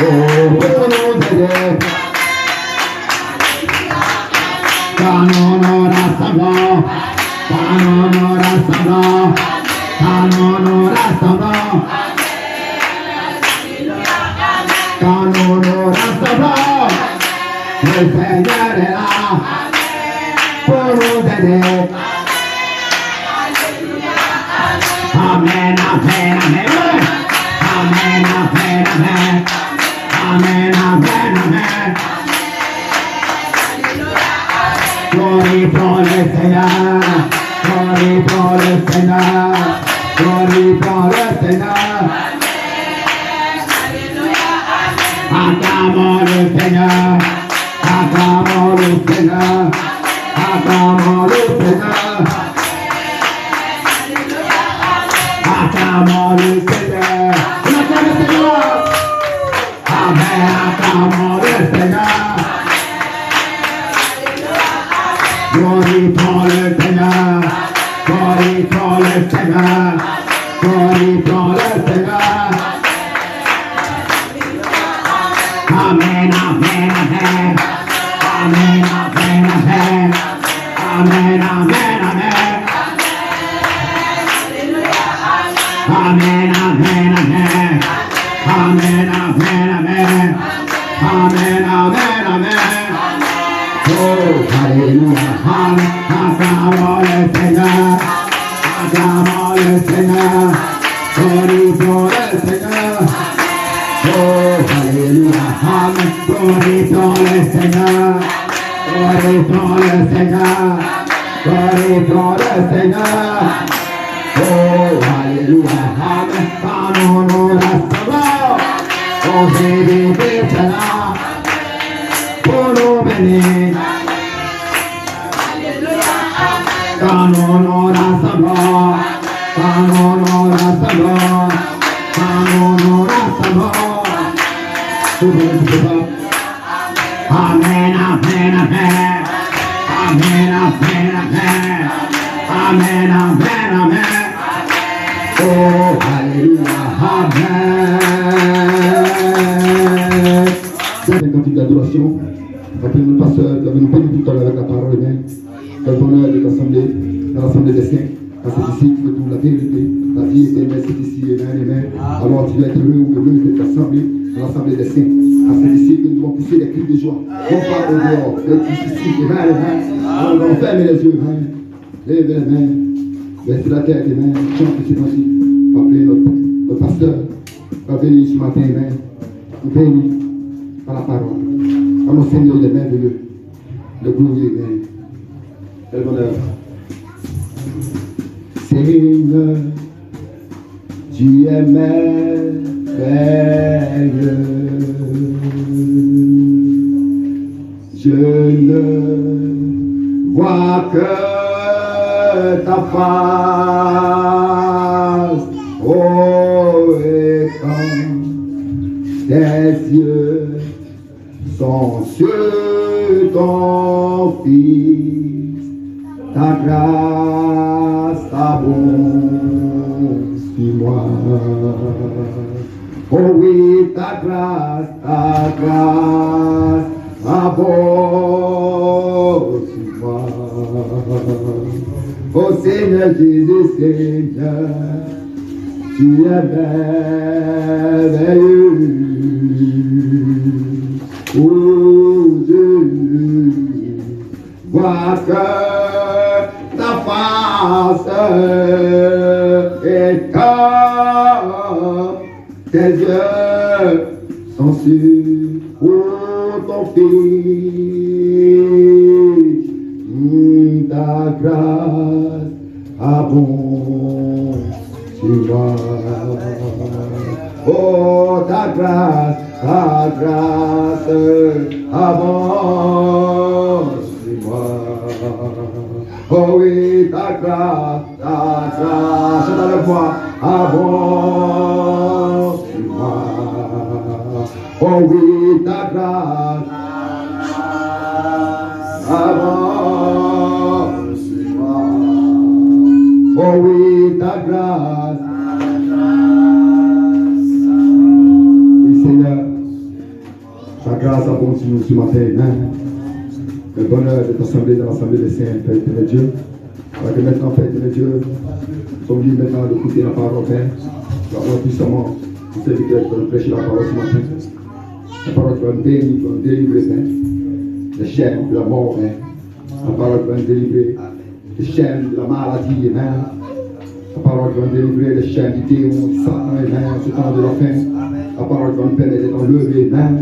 pour nous aider. Quand on aura savoir, quand on aura savoir, quand on aura savoir, quand on aura savoir, le Seigneur est là pour nous aider. Amen, amen, amen. Amen, amen, amen. Amen, amen, amen. Glory pour le Seigneur. Glory pour le Seigneur. Glory pour le Seigneur. Acclamons le Seigneur. Acclamons le Seigneur. Acclamons le Seigneur. Acclamons le Seigneur. Acclamons le Seigneur. Amen. Acclamons le Seigneur. Glory pour le Seigneur. Glory pour le Seigneur. Glory pour le Seigneur. Amen. Amen. Amen. Amen. Amen. Amen. Amen. Amen. Amen. Amen, amen, amen. Amen, amen, amen. Amen, amen, amen. Oh, alléluia. Acclamons le Seigneur. Acclamons le Seigneur. Glory pour le Seigneur. Oh, alléluia. Glory pour le Seigneur. Glory pour le Seigneur. Glory pour le Seigneur. Oh, alléluia, amen, quand on aura savoir, on s'est dit cela, pour nous bénir. Quand on aura savoir, quand on aura savoir, quand on aura savoir, amen, amen, amen, amen, amen, amen, amen, amen, amen. Oh, alléluia, amen. C'est un cantique d'adoration. Après nous pasteur, nous venons bénir tout à l'heure avec la parole humaine. Quel bonheur de t'assembler, dans l'assemblée des saints, à cet ici qui veut tout la vérité, la vie éternelle, c'est ici, amen, amen. Alors tu vas être heureux ou heureux d'être assemblé dans l'assemblée des saints. À cet ici que nous devons pousser des cris de joie. Non pas au dehors, d'être ici, amen, amen. Alors nous allons fermer les yeux, amen. Lève les mains. Laissez la tête, amen. Chante ces temps-ci. Appelez notre pasteur. Va venir ce matin, amen. Nous bénir par la parole. À nos Seigneur de merveilleux. Le glorieux, amen. Quel bonheur. Seigneur, tu es merveilleux. Je ne vois que ta face, oh, et quand tes yeux sont sur ton Fils, ta grâce abonde sur moi. Oh oui, ta grâce abonde sur moi. Oh Seigneur Jésus, Seigneur, tu es merveilleux. Oh, je vois que ta face et quand tes yeux sont sur ton Fils, ta grâce abonde sur moi. Oh, ta grâce abonde sur moi. Oh oui, ta grâce, dans le bois, abonde sur moi. Oh oui, ta grâce abonde sur moi. Oh oui, ta grâce. Oui, Seigneur, répondre sur nous ce matin. Amen. Le bonheur de t'assembler dans l'assemblée des saints, Père de Dieu. Alors que maintenant, Père de Dieu, nous sommes libres maintenant d'écouter la parole, Père. Nous avons puissamment nous serviteurs qui vont prêcher la parole ce matin. La parole qui va nous délivrer, Père, des chaînes de la mort, Père. La parole qui va nous délivrer des chaînes de la maladie, Amen. La parole qui va nous délivrer des chaînes du démon, du Satan, Amen, en ce temps de la fin. La parole qui va nous permettre d'être enlevés, Amen.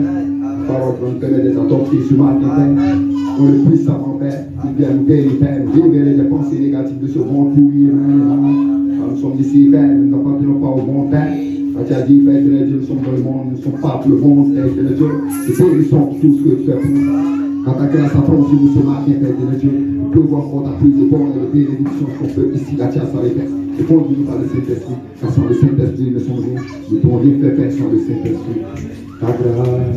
La parole qui va nous permettre d'être adoptés ce matin, Père. Pour le puissant, Père, qui vient nous guérir, Père, libérer des pensées négatives de ce monde pourri, Amen. Quand nous sommes ici, Père, nous n'appartenons pas au monde, Père. Quand tu as dit, Père de Dieu, nous sommes dans le monde, nous ne sommes pas le monde, Père de Dieu. Et bénissons tout ce que tu fais pour nous. Quand ta grâce apprend sur nous ce matin, Père de Dieu, nous pouvons encore t'appuyer pour les bénédictions qu'on peut ici, la tienne, sans les Père. Et conduis-nous par le Saint-Esprit, car sans le Saint-Esprit, ne sommes rien. Nous pouvons rien faire, Père, sans le Saint-Esprit. Ta grâce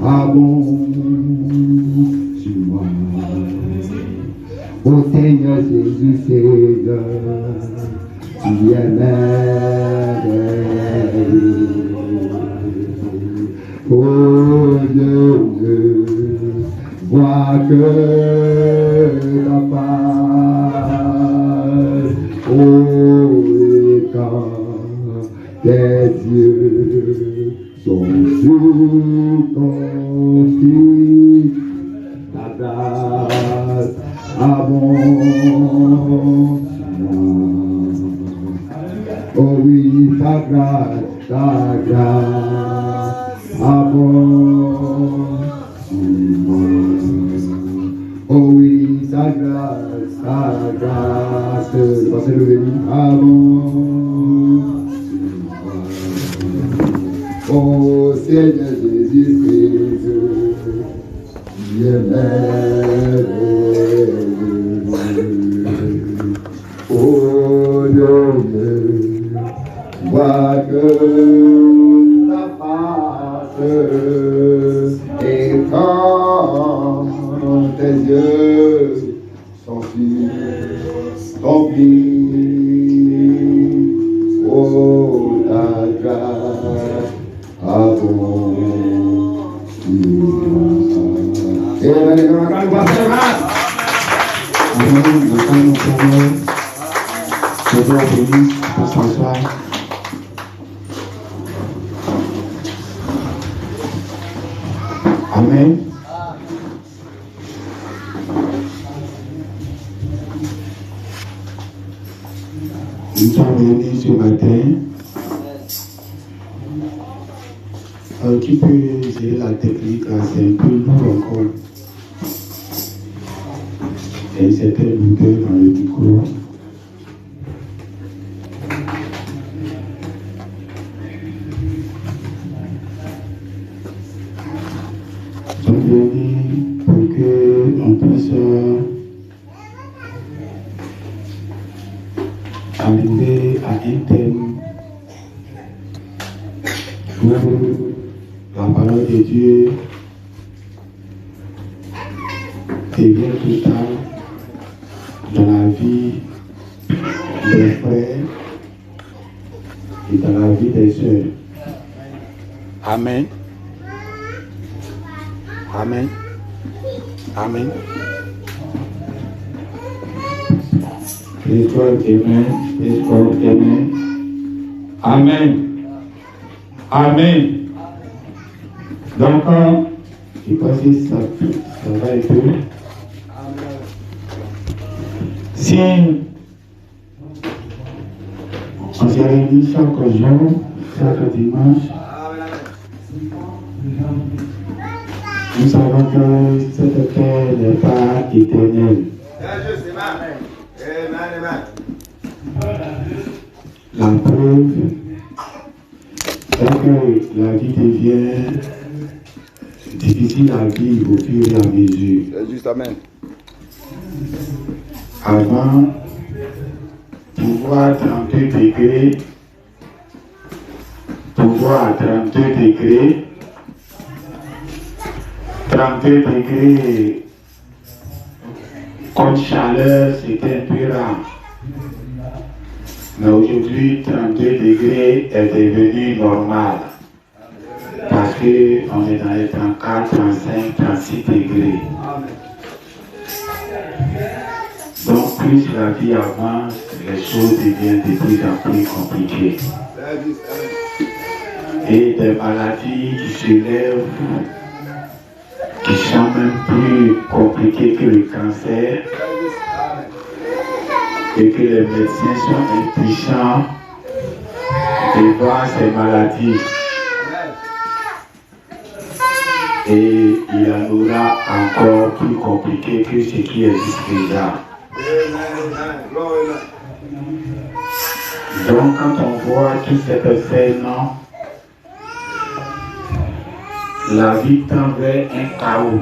abonde sur moi. Ô Seigneur Jésus, Seigneur, tu es merveilleux. Oh Dieu, vois que ta face, oh et quand tes yeux sont sur ton fils, ta grâce abonde. Oh oui, ta grâce abonde sur moi. Oh oui, ta grâce, passez le béni, abonde sur moi. Oh Seigneur Jésus, tu es merveilleux. Oh Dieu, vois que ta face et quand tes yeux sont sur ton fils, oh ta grâce abonde sur moi. Et la grâce que Dieu bénisse pour ce soir. Amen. Nous sommes venus ce matin. Qui peut gérer la technique, c'est un peu lourd encore. Et c'est très lourdeur dans le micro. Pour qu'on puisse arriver à un thème où la parole de Dieu devient totale dans la vie des frères et dans la vie des sœurs. Amen. Amen. Amen. Praise God, amen. Praise God, amen. Amen. Amen. Donc, je pense que ça va être. Si on se réunit chaque jour, chaque dimanche, nous savons que cette terre n'est pas éternelle. La preuve est que la vie devient difficile à vivre au fur et à mesure. C'est juste amen. Avant, pouvoir à 32 degrés, pouvoir à 32 degrés, 32 degrés comme chaleur, c'était un peu rare. Mais aujourd'hui, 32 degrés est devenu normal. Parce parce qu'on est dans les 34, 35, 36 degrés. Donc plus la vie avance, les choses deviennent de plus en plus compliquées. Et des maladies qui se lèvent, qui sont même plus compliquées que le cancer, et que les médecins sont impuissants devant ces maladies. Et il en aura encore plus compliqué que ce qui existe déjà. Donc quand on voit tout cet phénomène, la vie tend vers un chaos.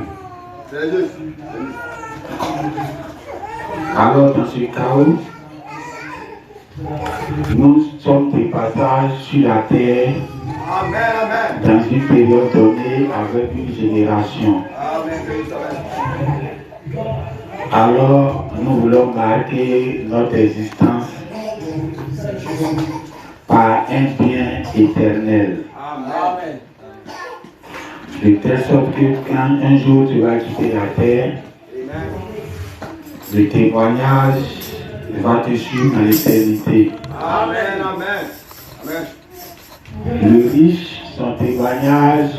Alors dans ce chaos, nous sommes des passages sur la terre dans une période donnée avec une génération. Alors nous voulons marquer notre existence par un bien éternel. De telle sorte que quand un jour tu vas quitter la terre, le témoignage va te suivre dans l'éternité. Le riche, son témoignage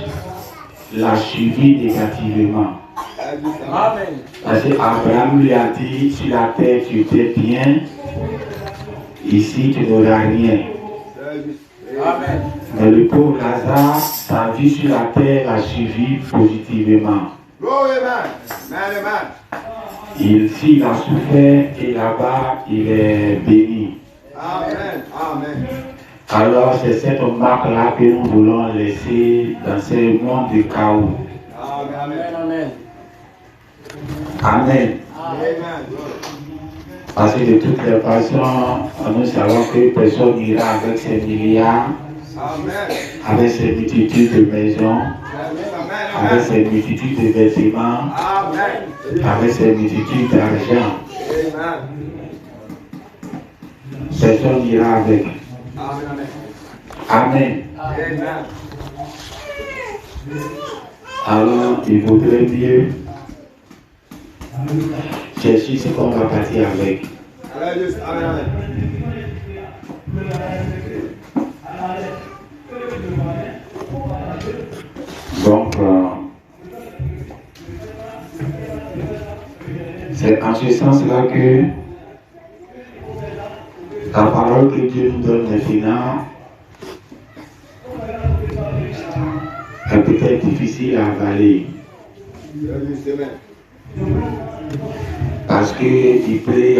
l'a suivi négativement. Parce qu'Abraham lui a dit, sur la terre tu étais bien, ici tu n'auras rien. Mais le pauvre Lazare, sa vie sur la terre l'a suivi positivement. Il a souffert et là-bas il est béni. Alors c'est cette marque-là que nous voulons laisser dans ce monde de chaos. Amen. Parce que de toutes les façons, nous savons que personne n'ira avec ses milliards, avec ses multitudes de maisons, avec ses multitudes de vêtements, avec ses multitudes d'argent. Personne n'ira avec. Amen. Alors, il vaudrait mieux chercher ce qu'on va partir avec. Donc, c'est en ce sens-là que la parole que Dieu nous donne maintenant est peut-être difficile à avaler. Parce qu'il peut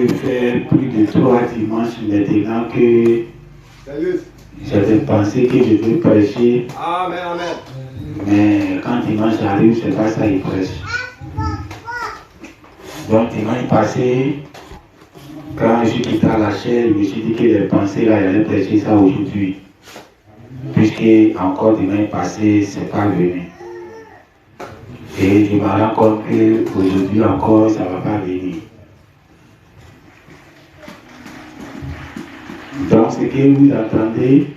faire plus de 3 dimanches maintenant que j'avais pensé que je veux prêcher. Mais quand dimanche arrive, c'est pas ça il prêche. Donc dimanche passé, quand je suis quitté à la chair, je me suis dit que les pensées là, j'allais prêcher ça aujourd'hui. Puisque encore dimanche passé, c'est pas venu. Et je me rends compte qu'aujourd'hui encore, ça ne va pas venir. Donc ce que vous entendez,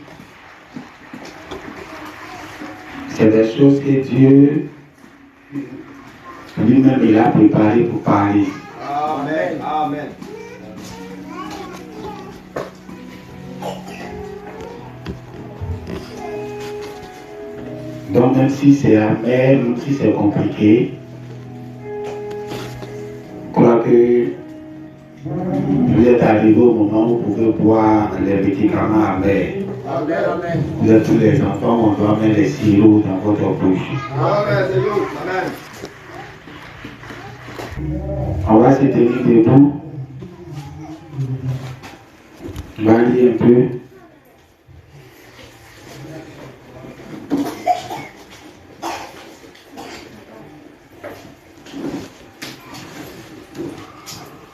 c'est des choses que Dieu lui-même il a préparées pour parler. Amen. Amen. Donc même si c'est amer, même si c'est compliqué, je crois que vous êtes arrivé au moment où vous pouvez boire les médicaments amers. Amen. Amen. Vous êtes tous les enfants, on doit mettre les sirops dans votre bouche. Amen. C'est lourd. Amen. On va se tenir debout. On va lire un peu.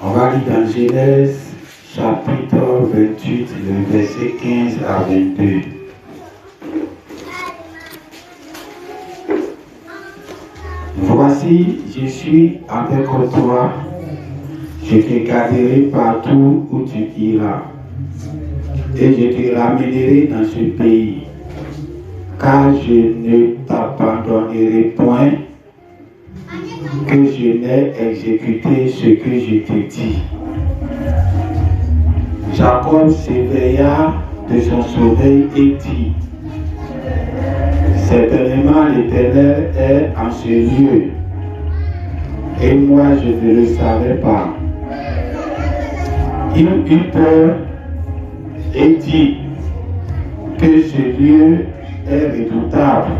On va lire dans Genèse chapitre 28, le verset 15 à 22. Voici, je suis avec toi, je te garderai partout où tu iras, et je te ramènerai dans ce pays. car je ne t'abandonnerai point, que je n'ai exécuté ce que je t'ai dit. Jacob s'éveilla de son sommeil et dit, certainement l'Éternel est en ce lieu, et moi je ne le savais pas. Il eut peur et dit que ce lieu est redoutable.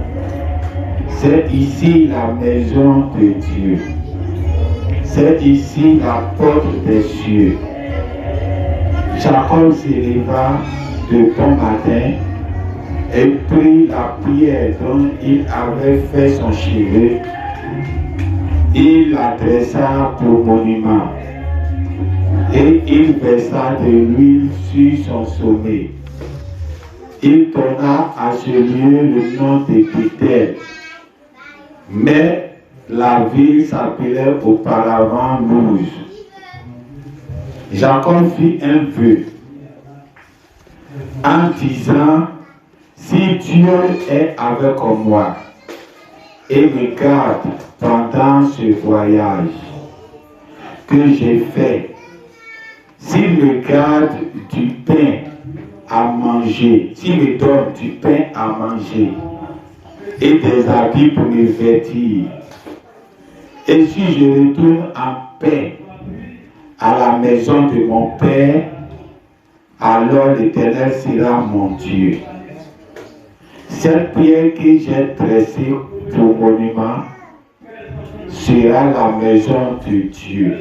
C'est ici la maison de Dieu. C'est ici la porte des cieux. Jacob s'éleva de bon matin et prit la pierre dont il avait fait son chevet. Il la dressa pour monument et il versa de l'huile sur son sommet. Il donna à ce lieu le nom de Bethel, mais la ville s'appelait auparavant Luz. Jacob fit un vœu en disant, si Dieu est avec moi et me garde pendant ce voyage que j'ai fait, s'il me garde du pain à manger, s'il me donne du pain à manger et des habits pour me vêtir, et si je retourne en paix à la maison de mon Père, alors l'Éternel sera mon Dieu. Cette pierre que j'ai dressée pour monument sera la maison de Dieu.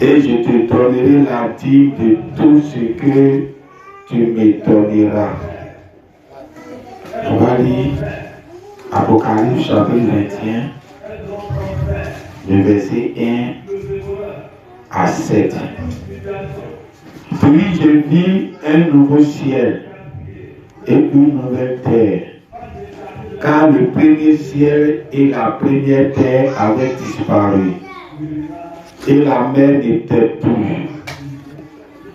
Et je te donnerai la dîme de tout ce que tu me donneras. On va lire Apocalypse chapitre 21, le verset 1 à 7. Puis je vis un nouveau ciel et une nouvelle terre, car le premier ciel et la première terre avaient disparu, et la mer n'était plus.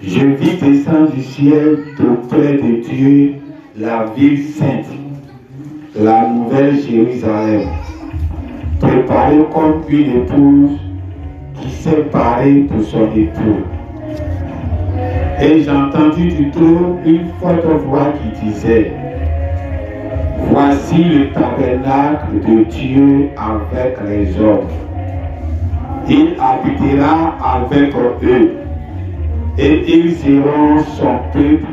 Je vis descendre du ciel auprès de Dieu la ville sainte, la nouvelle Jérusalem, préparée comme une épouse qui s'est parée pour son époux. Et j'ai entendu du trône une forte voix qui disait, voici le tabernacle de Dieu avec les hommes. Il habitera avec eux, et ils seront son peuple,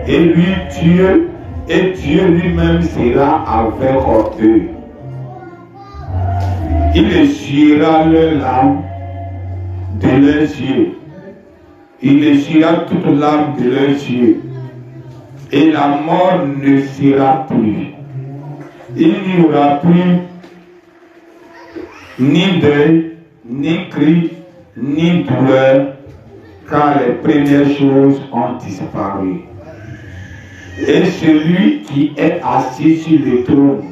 et Dieu lui-même sera avec eux. Il essuiera leurs larmes de leurs yeux. Il essuiera toute larme de leurs yeux. Et la mort ne sera plus. Il n'y aura plus ni deuil, ni cri, ni douleur, car les premières choses ont disparu. Et celui qui est assis sur le trône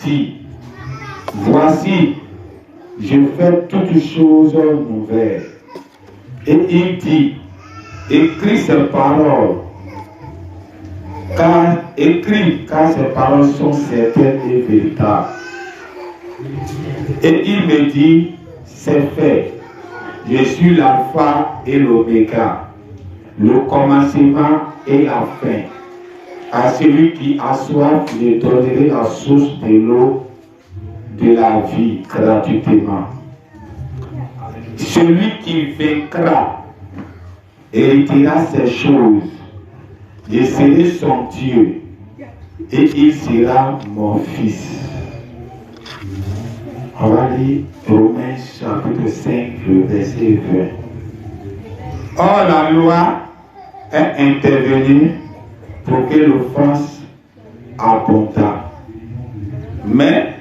dit, voici, je fais toutes choses nouvelles. Et il dit, écris ces paroles, car ces paroles sont certaines et véritables. Et il me dit, c'est fait, je suis l'alpha et l'oméga, le commencement et la fin. À celui qui a soif, je donnerai la source de l'eau de la vie gratuitement. Celui qui vaincra héritera ces choses. Je serai son Dieu et il sera mon fils. On va lire Romains chapitre 5, le verset 20. Or la loi est intervenue pour que l'offense abondât. Mais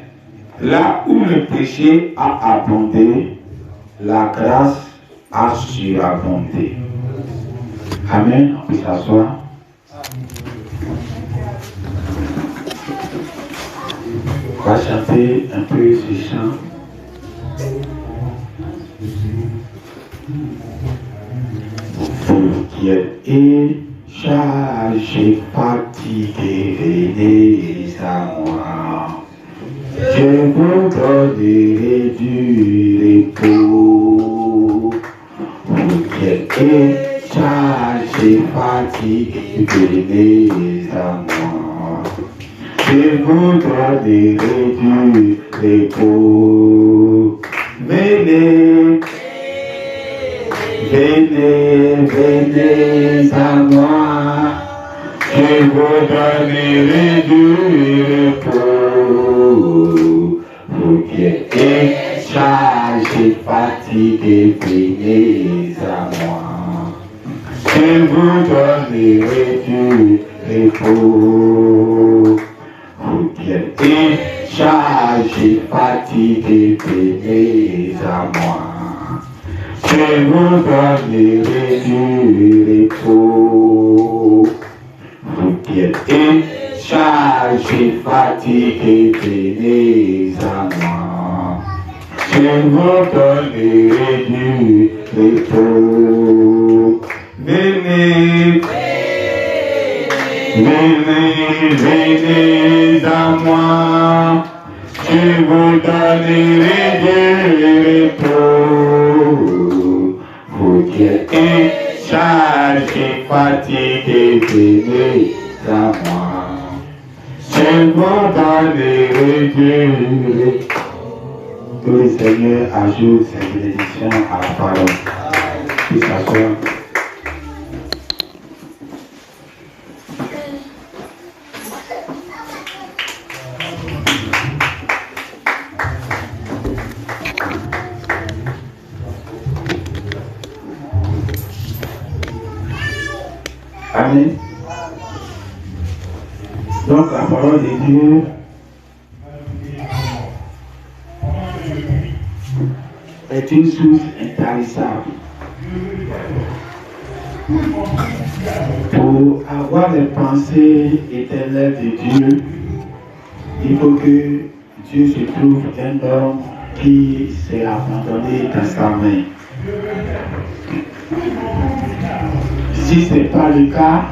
là où le péché a abondé, la grâce a surabondé. Amen. On peut s'asseoir. On va chanter un peu ce chant. Vous qui êtes chargés, fatigués, venez. venez à moi. Je vous donnerai du repos. Venez, venez, venez à moi. Je vous donnerai du repos. Vous qui êtes chargés, fatigués, venez à moi. Je vous donnerai du repos. Vous qui êtes chargés, fatigués, venez à moi. Je vous donnerai du repos. Vous qui êtes chargés, fatigués, venez à moi. Je vous donnerai du repos. Venez, venez, venez à moi. Je vous donnerai du repos. Vous qui êtes chargés, fatigués, venez à moi. Je vous donnerai du repos. Que le Seigneur ajoute cette bénédiction à la parole. Puis s'asseoir. Amen. Donc la parole de Dieu est une source intarissable. Pour avoir les pensées éternelles de Dieu, il faut que Dieu se trouve un homme qui s'est abandonné dans sa main. Si ce n'est pas le cas,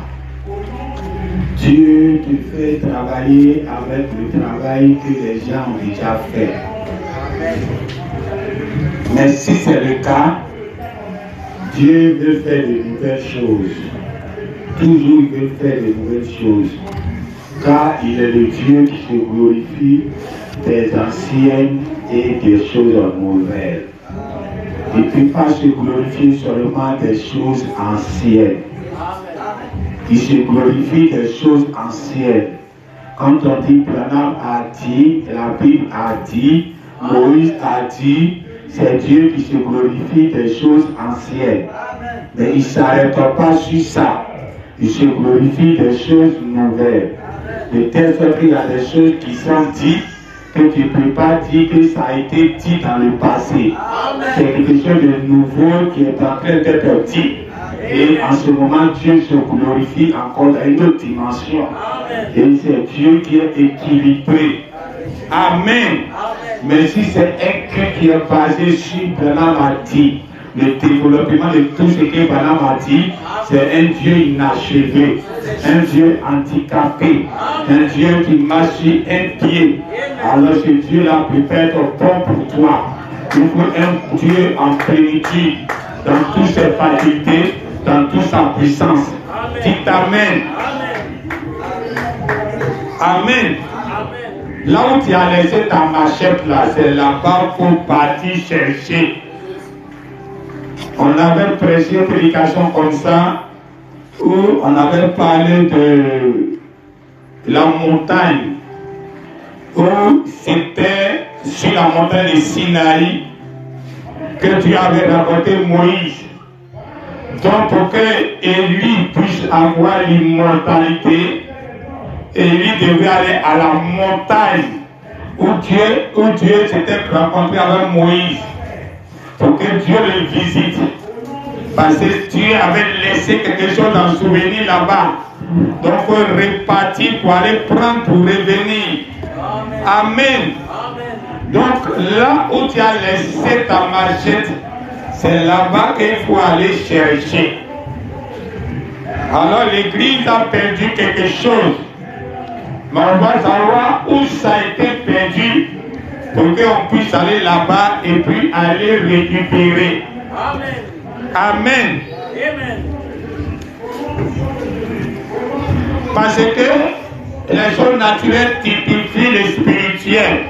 Dieu te fait travailler avec le travail que les gens ont déjà fait. Mais si c'est le cas, Dieu veut faire de nouvelles choses. Toujours il veut faire de nouvelles choses. Car il est le Dieu qui se glorifie des anciennes et des choses nouvelles. Il ne peut pas se glorifier seulement des choses anciennes. Il se glorifie des choses anciennes. Quand on dit Branham a dit, la Bible a dit, Moïse a dit, c'est Dieu qui se glorifie des choses anciennes. Mais il ne s'arrête pas sur ça. Il se glorifie des choses nouvelles. De telle sorte qu'il y a des choses qui sont dites que tu ne peux pas dire que ça a été dit dans le passé. C'est quelque chose de nouveau qui est en train d'être dit. Et en ce moment, Dieu se glorifie encore dans une autre dimension. Et c'est Dieu qui est équilibré. Amen. Mais si c'est un culte qui est basé sur Branham a dit, le développement de tout ce que Branham a dit, c'est un Dieu inachevé, un Dieu handicapé, un Dieu qui marche sur un pied. Alors ce Dieu-là peut être bon pour toi. Il faut un Dieu en plénitude, dans toutes ses facultés, dans toute sa puissance. Dites Amen. Amen. Là où tu as laissé ta machette là, c'est là-bas pour partir chercher. On avait prêché une prédication comme ça, où on avait parlé de la montagne, où c'était sur la montagne de Sinaï que Dieu avait rapporté Moïse. Donc pour que Élie puisse avoir l'immortalité, Élie devait aller à la montagne où Dieu s'était rencontré avec Moïse pour que Dieu le visite. Parce que Dieu avait laissé quelque chose en souvenir là-bas. Donc il faut repartir pour aller prendre pour revenir. Amen. Donc là où tu as laissé ta machette, c'est là-bas qu'il faut aller chercher. Alors l'église a perdu quelque chose. Mais on va savoir où ça a été perdu pour qu'on puisse aller là-bas et puis aller récupérer. Amen. Amen. Parce que les choses naturelles typifient les spirituels.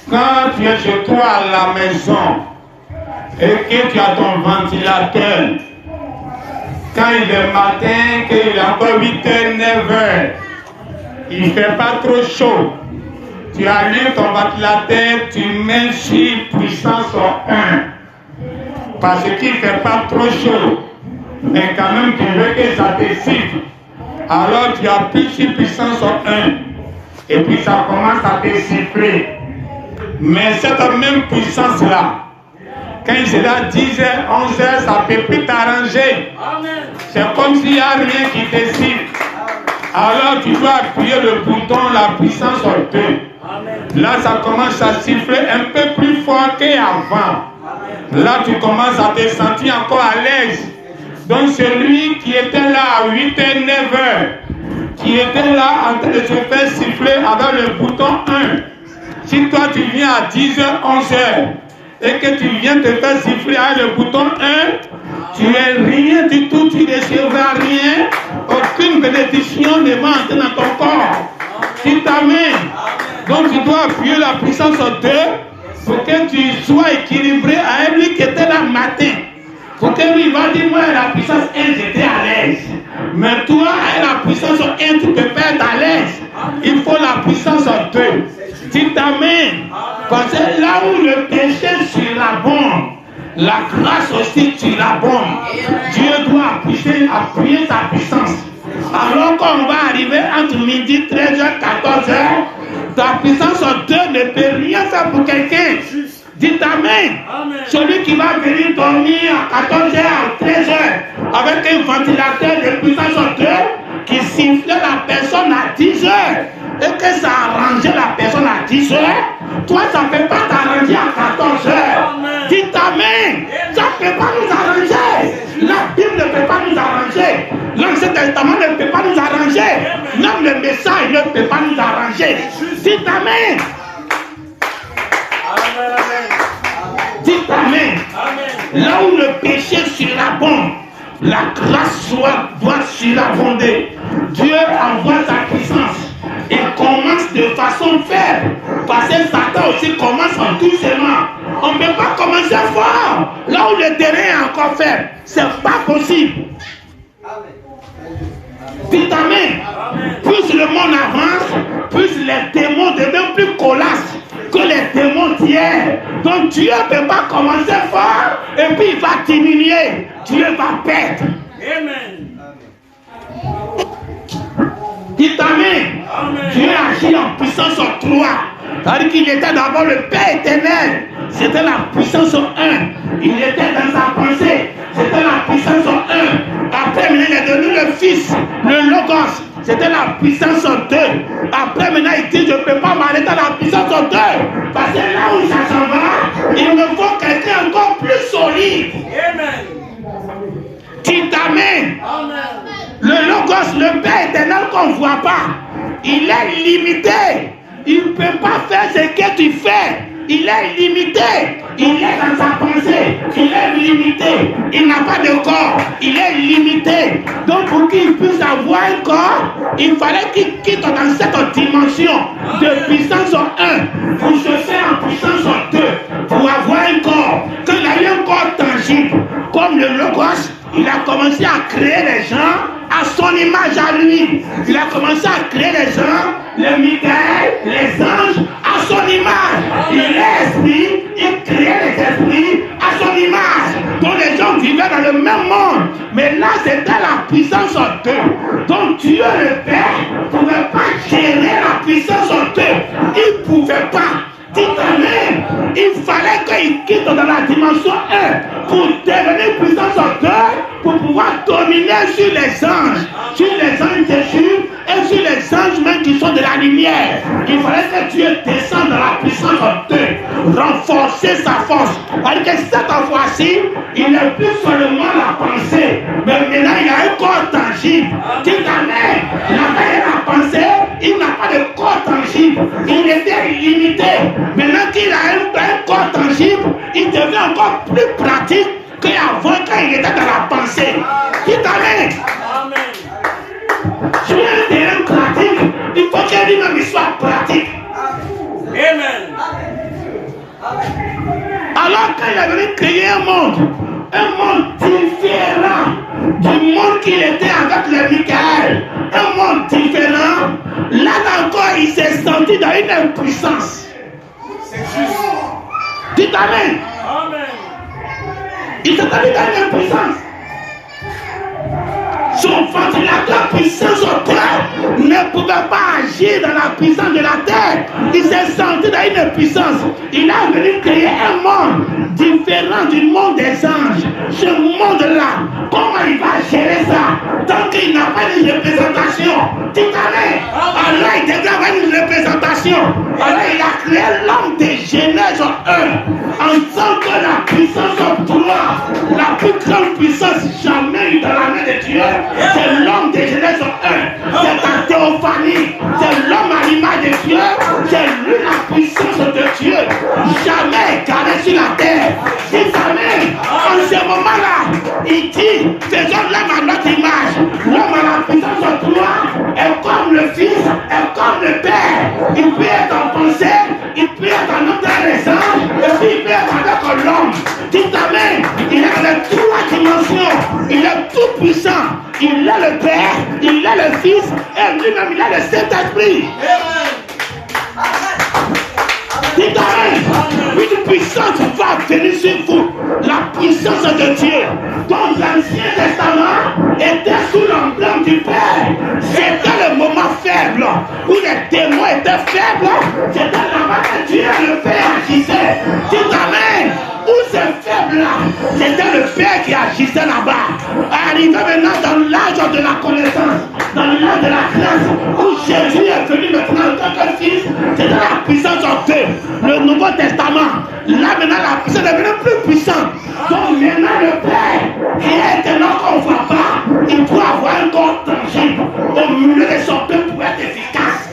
Quand tu es chez toi à la maison et que tu as ton ventilateur, quand il est matin, qu'il est encore 8h, 9h, il ne fait pas trop chaud. Tu allumes ton ventilateur, tu mets sur puissance 1. Parce qu'il ne fait pas trop chaud. Mais quand même, tu veux que ça te siffle. Alors tu appuies sur puissance 1. Et puis ça commence à te siffler. Mais cette même puissance-là, quand il sera 10h, 11h, ça ne peut plus t'arranger. C'est comme s'il n'y a rien qui te siffle. Alors tu dois appuyer le bouton, la puissance 2. Là, ça commence à siffler un peu plus fort qu'avant. Là, tu commences à te sentir encore à l'aise. Donc celui qui était là à 8h, 9h, qui était là en train de se faire siffler avec le bouton 1, si toi tu viens à 10h, 11h, et que tu viens te faire siffler avec le bouton 1, tu es rien du tout, tu ne recevras rien, aucune bénédiction ne va entrer dans ton corps. Tu t'amènes. Donc tu dois appuyer la puissance 2 pour que tu sois équilibré à lui qui était là matin. Pour que lui va dire, moi, la puissance 1, j'étais à l'aise. Mais toi, avec la puissance 1, tu peux pas être à l'aise. Il faut la puissance 2. Tu t'amènes. Parce que là où le péché surabonde, la grâce aussi surabonde. Dieu doit appuyer sa puissance. Alors qu'on va arriver entre midi, 13h, 14h, ta puissance 2 ne peut rien faire pour quelqu'un. Dites Amen. Celui qui va venir dormir à 14h, à 13h, avec un ventilateur de puissance 2 qui sifflait la personne à 10h et que ça arrangeait la personne à 10h, toi ça ne peut pas t'arranger à 14h. Dites Amen. Ça ne peut pas nous arranger. La Bible ne peut pas nous arranger. L'Ancien Testament ne peut pas nous arranger. Même le message ne peut pas nous arranger. Dites Amen. Dites Amen. Là où le péché surabonde, la grâce doit surabonder. Dieu envoie sa puissance. Il commence de façon faible. Parce que Satan aussi commence en doucement. On ne peut pas commencer fort. Là où le terrain est encore faible. C'est pas possible. Dites Amen. Plus le monde avance, plus les démons deviennent plus collasses que les démons d'hier. Donc Dieu ne peut pas commencer fort et puis il va diminuer. Dieu va perdre. Amen. Dites Amen. Dieu agit en puissance 3. C'est-à-dire qu'il était d'abord le Père éternel. C'était la puissance 1. Il était dans sa pensée. C'était la puissance 1. Après, maintenant, il est devenu le Fils, le Logos. C'était la puissance 2. Après, maintenant, il dit, je ne peux pas m'arrêter dans la puissance 2. Parce que là où ça s'en va, il me faut quelqu'un encore plus solide. Amen. Dites Amen. Le Logos, le Père éternel qu'on ne voit pas, il est limité. Il ne peut pas faire ce que tu fais. Il est limité. Il est dans sa pensée. Il est limité. Il n'a pas de corps. Il est limité. Donc pour qu'il puisse avoir un corps, il fallait qu'il quitte dans cette dimension de puissance 1 pour se faire en puissance 2 pour avoir un corps. Quand il a eu un corps tangible, comme le Logos, il a commencé à créer les gens à son image à lui. Il a commencé à créer les gens, les Michael, les anges, à son image. Il est esprit, il créait les esprits à son image. Donc les gens vivaient dans le même monde. Mais là, c'était la puissance 2. Donc Dieu le Père ne pouvait pas gérer la puissance 2. Il ne pouvait pas. Dites Amen. Il fallait qu'il quitte dans la dimension 1 pour devenir puissance 2 pour pouvoir dominer sur les anges de Jésus et sur les anges même qui sont de la lumière. Il fallait que Dieu descende dans la puissance 2, renforcer sa force. Parce que cette fois-ci, il n'est plus seulement la pensée, mais maintenant il a un corps tangible. Dites Amen. Il n'a pas la pensée, il n'a pas de corps tangible. Il était limité. Maintenant qu'il a un corps tangible, il devient encore plus pratique qu'avant quand il était dans la pensée. Dites Amen. Amen. quand il est venu créer un monde différent du monde qu'il était avec le Michael, un monde différent, là encore il s'est senti dans une impuissance. C'est juste. Dites amen. Amen. Il s'est senti dans une impuissance. Son ventilateur puissant sur terre ne pouvait pas agir dans la puissance de la terre. Il s'est senti dans une puissance. Il a venu créer un monde différent du monde des anges. Ce monde-là, comment il va gérer ça tant qu'il n'a pas une représentation? Dites amen. Alors il devrait avoir une représentation. Alors il a créé l'homme de Genèse 1 en disant que la puissance de toi, la plus grande puissance jamais eue dans la main de Dieu, c'est l'homme de Genèse 1. C'est ta théophanie. C'est l'homme à l'image de Dieu. C'est lui la puissance de Dieu. Jamais égalé sur la terre. Dites amen. En ce moment-là, il dit, faisons l'homme à notre image. L'homme à la puissance de toi est comme le Fils, est comme le Père. Il peut être en pensée, il peut être en notre raison, et puis il peut être avec l'homme. Dites amen. Il est dans les trois dimensions. Il est tout puissant. Il est le Père, il est le Fils, et lui-même il est le Saint-Esprit. Dites amen. Une puissance va venir sur vous. La puissance de Dieu. Dans l'Ancien Testament était sous l'emblème du Père. C'était le moment faible où les démons étaient faibles. C'était là-bas que Dieu le Père agissait. Dites amen. Où c'est faible là, c'était le Père qui agissait là-bas. Arrivé maintenant dans l'âge de la connaissance, dans l'âge de la grâce, où Jésus est venu maintenant en tant que Fils, c'était la puissance en Dieu. Le Nouveau Testament, là maintenant la puissance est devenue plus puissante. Donc maintenant le Père, qui est un homme qu'on ne voit pas, il doit avoir un corps tangible au milieu de son peuple pour être efficace.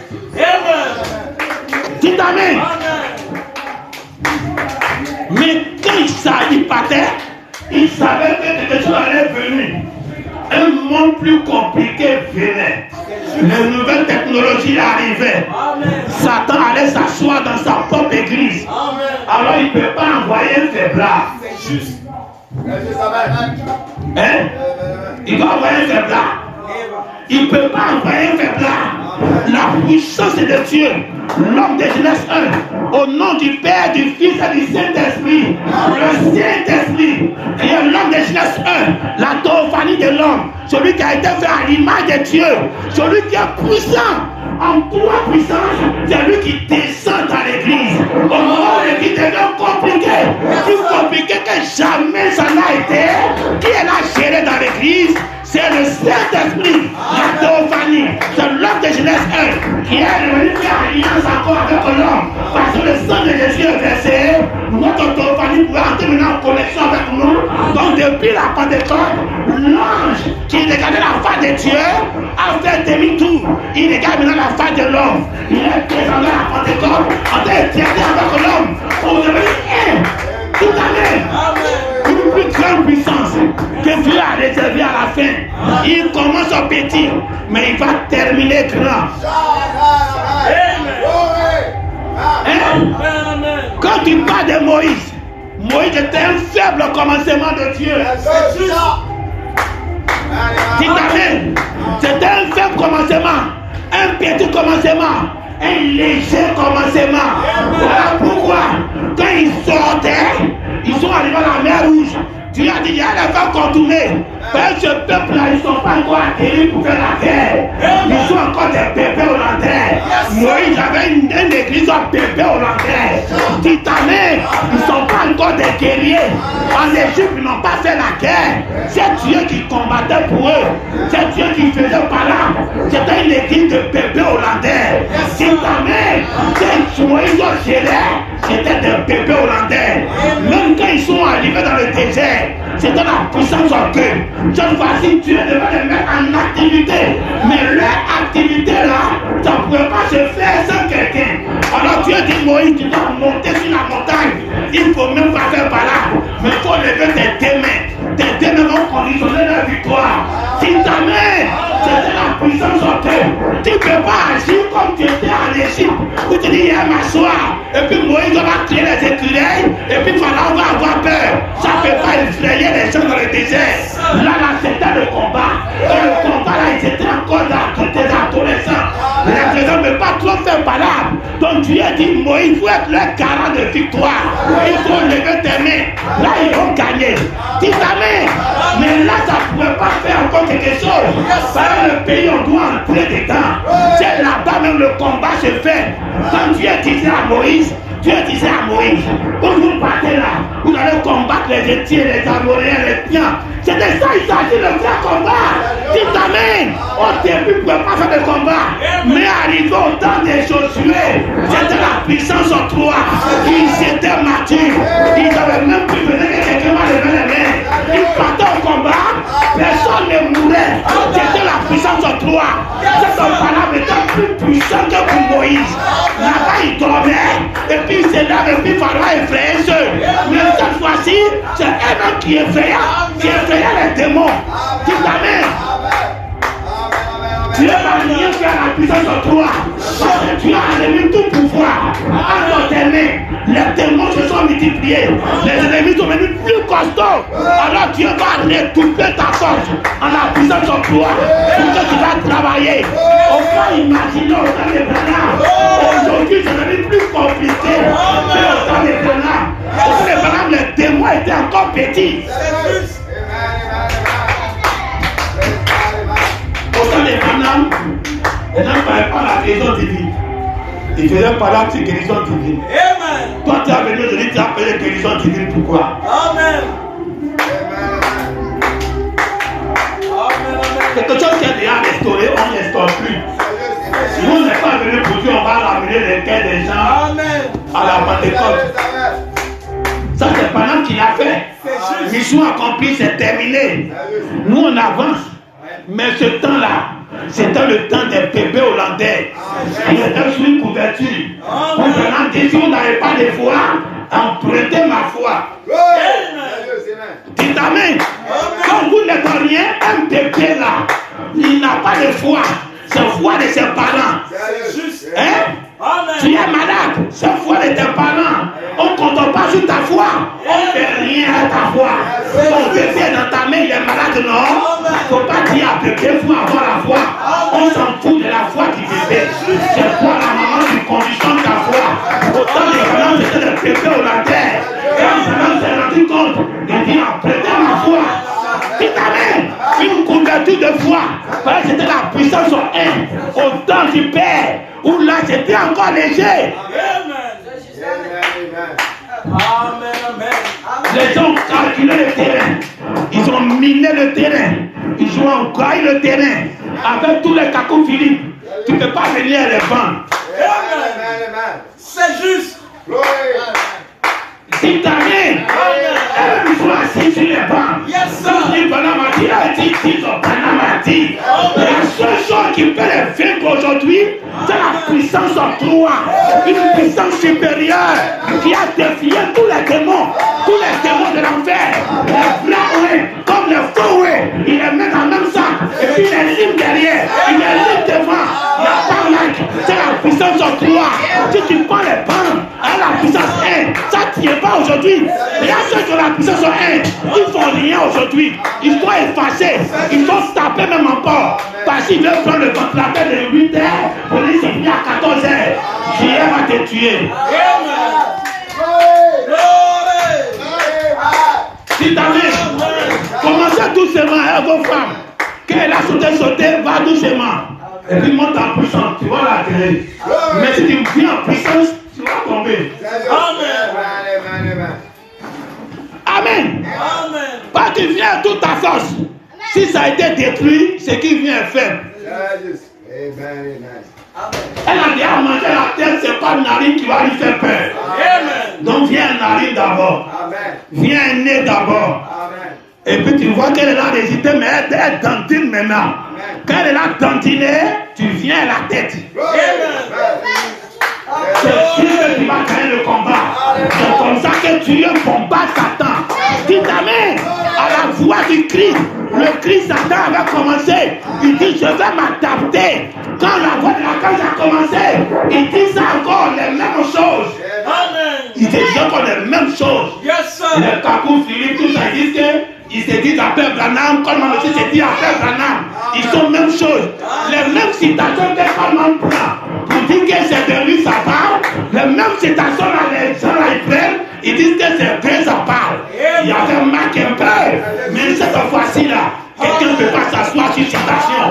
Dites amen. Mais quand il partait, il savait que quelque chose allait venir. Un monde plus compliqué venait. Les nouvelles technologies arrivaient. Satan allait s'asseoir dans sa propre église. Alors il ne peut pas envoyer un faiblard. C'est juste. Hein? Il va envoyer un faiblard. Il ne peut pas envoyer un faiblard. La puissance est de Dieu. L'homme de Genèse 1, au nom du Père, du Fils et du Saint-Esprit. Le Saint-Esprit, qui est l'homme de Genèse 1, la théophanie de l'homme, celui qui a été fait à l'image de Dieu, celui qui est puissant. En trois puissances, c'est lui qui descend dans l'église. Au moment où l'église devient compliquée, plus compliquée que jamais ça n'a été, qui est là géré dans l'église? C'est le Saint-Esprit, la théophanie. C'est l'homme de Genèse 1 qui est venu faire alliance encore avec l'homme. Parce que le sang de Jésus est versé, notre théophanie pouvait entrer maintenant en connexion avec nous. Donc depuis la Pentecôte, l'ange qui regardait la face de Dieu a fait demi-tour. Il regarde maintenant la face de l'homme. Il est présent dans la Pentecôte en train de traiter avec l'homme pour devenir un. Tout à l'heure. Une plus grande puissance que Dieu a réservée à la fin. Il commence petit, mais il va terminer grand. Quand tu parles de Moïse, Moïse était un faible commencement de Dieu. Dites amen. C'était un faible commencement, un petit commencement, un léger commencement. Voilà pourquoi, quand ils sortaient, ils sont arrivés à la mer Rouge. Dieu a dit, il y a les faire contourner. Parce que ce peuple-là, ils ne sont pas encore atterris pour faire la guerre. Ils sont encore des bébés hollandais. Moïse avait une église de bébés hollandais. Titané, ils ne sont pas encore des guerriers. En Égypte, ils n'ont pas fait la guerre. C'est Dieu qui combattait pour eux. C'est Dieu qui faisait par là. C'était une église de bébés hollandais. Titané, c'est Moïse au géré. C'était des bébés hollandais. Même quand ils sont arrivés dans le désert, c'était la puissance en Dieu. Cette fois-ci, Dieu devait les mettre en activité. Mais leur activité là, ça ne pouvait pas se faire sans quelqu'un. Alors Dieu dit, Moïse, tu dois monter sur la montagne. Il ne faut même pas faire par là. Mais il faut lever tes deux mains. Tes deux mains vont conditionner leur victoire. Si ta main, c'était la puissance en Dieu. Tu ne peux pas agir comme tu étais en Égypte. Où tu dis, hier m'asseoir. Et puis Moïse va créer les écureuils. Et puis Pharaon va avoir Ça ne peut pas effrayer les gens dans le désert. Là, c'était le combat. Et le combat, là, ils étaient encore dans des adolescents. Les gens ne peuvent pas trop faire parade. Donc Dieu a dit, Moïse, il faut être le garant de victoire. Il faut lever tes mains. Là, ils vont gagner. Dis ta main. Mais là, ça ne pouvait pas faire encore quelque chose. Parce que le pays, on doit entrer dedans. C'est là-bas même le combat se fait. Quand Dieu disait à Moïse, quand vous partez là, vous allez combattre les Étiens, les Amoréens, les Piens. C'était ça, il s'agit de faire combat. Dis ta main. Au début, vous ne pouvez pas faire de combat. Mais arrivé au temps des Josué, c'était la puissance en toi. Ils étaient matures. Ils avaient même pu venir que quelqu'un m'a levé les mains. Ils partaient au combat. Personne ne mourait. C'était la puissance en toi. Cette parole était plus puissante que pour Moïse. Là-bas, il dormait. Et puis il s'est là, et puis Pharaon effrayait ceux. Mais cette fois-ci, c'est un homme qui effrayait les démons. Dis ta main. Dieu va rien faire la puissance en toi. Parce que tu as enlevé tout pouvoir. Alors tes mains, les démons se sont multipliés. Les ennemis sont venus plus costauds. Alors Dieu va redoubler ta force en la puissance en toi. Pour que tu vas travailler. On peut imaginer au temps des Branham. Aujourd'hui, c'est devenu plus compliqué que au temps des Branham. Au temps des Branham, les démons étaient encore petits. Au temps des Branham, les gens ne parlaient pas la guérison divine. Ils faisaient pas la guérison divine. Amen. Toi, tu as venu aujourd'hui, tu as fait la guérison divine. Pourquoi? Amen. Quelque chose qui est déjà restauré, on ne restaure plus. Nous, on n'est pas venu pour Dieu, on va ramener les cœurs des gens à la Pentecôte. Ça, c'est pendant qu'il a fait. Mission accomplie, c'est terminé. Nous, on avance. Mais ce temps-là, c'était le temps des bébés hollandais. Il était sous une couverture. On venant dire, si vous n'avez pas de foi, empruntez ma foi. Dites amen. Quand vous n'êtes rien, un bébé là, il n'a pas de foi. C'est foi de ses parents. Hein? Tu es malade, c'est foi de tes parents. On ne compte pas sur ta foi. On ne fait rien à ta foi. Ton bébé dans ta main, il est malade, non? Il ne faut pas dire à bébé, il faut avoir la foi. On s'en fout de la foi du bébé. C'est quoi la maman qui conditionne ta foi? Autant les parents, c'était le bébé hollandais. Quand les parents s'est rendu compte, ils disent, apprenez ma foi. Dis ta main, une couverture de foi. C'était la puissance en un. Au temps du Père, où là c'était encore léger. Les gens ont calculé le terrain. Ils ont miné le terrain. Ils ont engraillé le terrain. Avec tous les cacos Philippe. Tu ne peux pas venir les vendre. C'est juste. Si ta main, ils sont assis sur les bancs. Si Panamati a dit, Panamati, la seule chose qui peut les vaincre aujourd'hui, c'est la puissance en toi. Une puissance supérieure qui a défié tous les démons de l'enfer. Les bras, comme le feu, il les met dans le même sac. Et puis il les lime derrière, il les lime devant. La parole, c'est la puissance en toi. Si tu prends les bancs, à la puissance 1, ça ne tient pas aujourd'hui. Il y a ceux qui ont la puissance en 1, ils ne font rien aujourd'hui. Ils sont effacés, ils sont tapés même encore. Parce qu'ils veulent prendre le ventilateur de 8h pour les finir à 14h. Dieu va te tuer. Si t'avais commencé doucement avec vos femmes, quand elle a sauté, va doucement. Et puis monte en puissance, tu vas la créer. Mais si tu viens en puissance, tu vas tomber. Amen. Pas tu viens à toute ta force. Si ça a été détruit, c'est qui vient faire. Elle a déjà mangé la tête, c'est pas narine qui va lui faire peur. Donc viens narine d'abord. Viens nez d'abord. Et puis tu vois qu'elle est là résisté, mais elle dentine maintenant. Quand elle a dentiné, tu viens à la tête. C'est Dieu qui va gagner le combat. C'est comme ça que Dieu combat Satan. Dis ta main à la voix du Christ. Le Christ, Satan avait commencé. Il dit, je vais m'adapter. Quand la voix de la cage a commencé, il dit ça encore, les mêmes choses. Il dit encore les mêmes choses. Les cacous Philippe, disent à Père Branham, Coleman aussi se dit à Père Branham. Ils sont même chose. Les mêmes citations que Coleman prend pour dire que c'est de lui ça parle, les mêmes citations là, les gens là ils prennent, ils disent que c'est Dieu ça parle. Il y avait Marc un peu, mais cette fois-ci là, quelqu'un ne peut pas s'asseoir sur citation.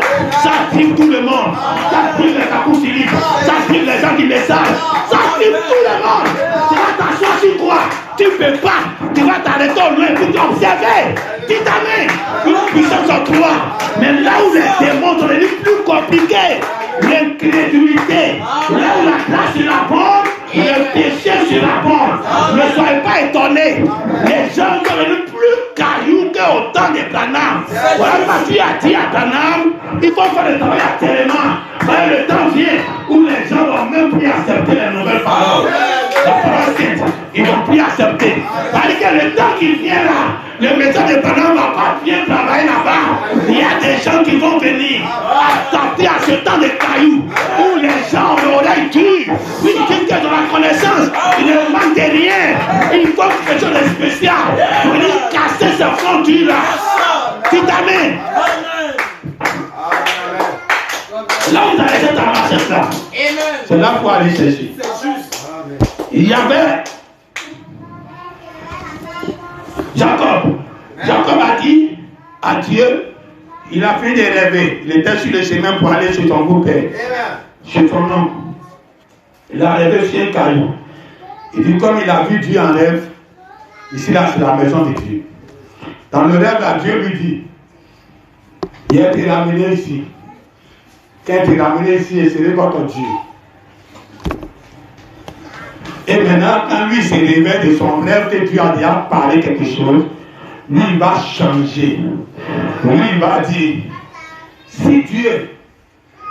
Ça prive tout le monde. Ça prive les capoussiliques. Ça prive les gens qui le savent. Ça prive tout le monde. Tu vas t'asseoir sur quoi? Tu ne peux pas. Tu vas t'arrêter au loin et puis t'observer. Tu t'amènes une puissance en toi. Mais là où les démons sont les plus compliqués, l'incrédulité, là où la grâce surabonde, le péché surabonde. Ne soyez pas étonnés. Les gens sont devenus plus cailloux qu'au temps des Branham. Voilà pourquoi tu as dit à Branham, il faut faire le travail actuellement. Le temps vient où les gens vont même plus accepter les nouvelles paroles. La parole sainte, ils vont plus accepter. Parce que le temps qui vient là, le médecin de Branham ne va pas bien travailler là-bas. Il y a des gens qui vont venir attenter à ce temps de cailloux où les gens ont l'oreille dure. Oui, quelqu'un de la connaissance, il ne manque de rien. Il faut quelque chose de spécial pour venir casser ce frontière là. Tu t'amènes. Là où tu as laissé ta marche là, c'est là pour aller chercher. Il y avait Jacob. Jacob a dit à Dieu, il a fait des rêves. Il était sur le chemin pour aller chez son beau-père, chez son oncle. Il a rêvé sur un caillou. Il dit, comme il a vu Dieu en rêve, ici là c'est la maison de Dieu. Dans le rêve là, Dieu lui dit, il a été ramené ici. Quand il est ramené ici, il serait votre Dieu. Et maintenant, quand lui se réveille de son rêve que Dieu a déjà parlé quelque chose, lui il va changer. Lui il va dire, si Dieu,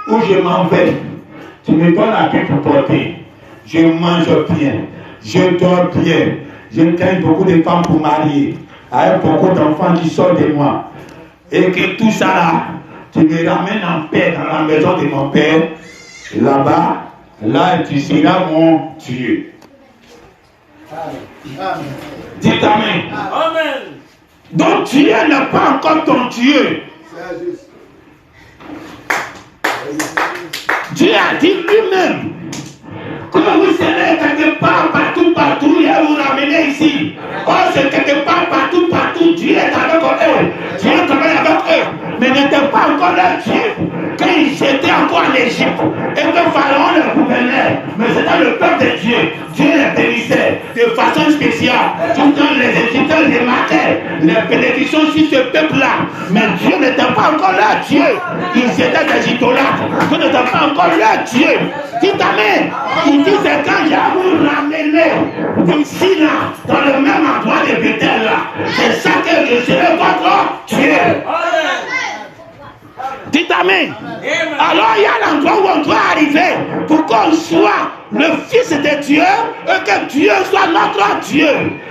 où je m'en vais, tu me donnes à paix pour porter, je mange bien, je dors bien, je gagne beaucoup de femmes pour marier, avec beaucoup d'enfants qui sortent de moi, et que tout ça là, tu me ramènes en paix dans la maison de mon père, là-bas, là tu seras mon Dieu. Dites Amen. Amen. Donc Dieu n'est pas encore ton Dieu. Dieu a dit lui-même, quand vous serez quelque part, partout, il va vous ramener ici. Or, c'est quelque part, partout, Dieu est avec eux. Dieu travaille avec eux. Mais n'était pas encore leur Dieu. Quand ils étaient encore en Égypte, et que Pharaon le gouvernait, mais c'était le peuple de Dieu. Dieu les bénissait de façon spéciale. Tout le temps, les Égyptiens remarquaient les bénédictions sur ce peuple-là. Mais Dieu n'était pas encore leur Dieu. Ils étaient des idolâtres. Dieu n'était pas encore leur Dieu. Dites Amen. Il dit c'est quand j'ai vous ramener d'ici là, dans le même endroit de Bethel là. C'est ça que je serai votre Dieu. Dites Amen. Alors il y a l'endroit où on doit arriver pour qu'on soit le Fils de Dieu et que Dieu soit notre Dieu.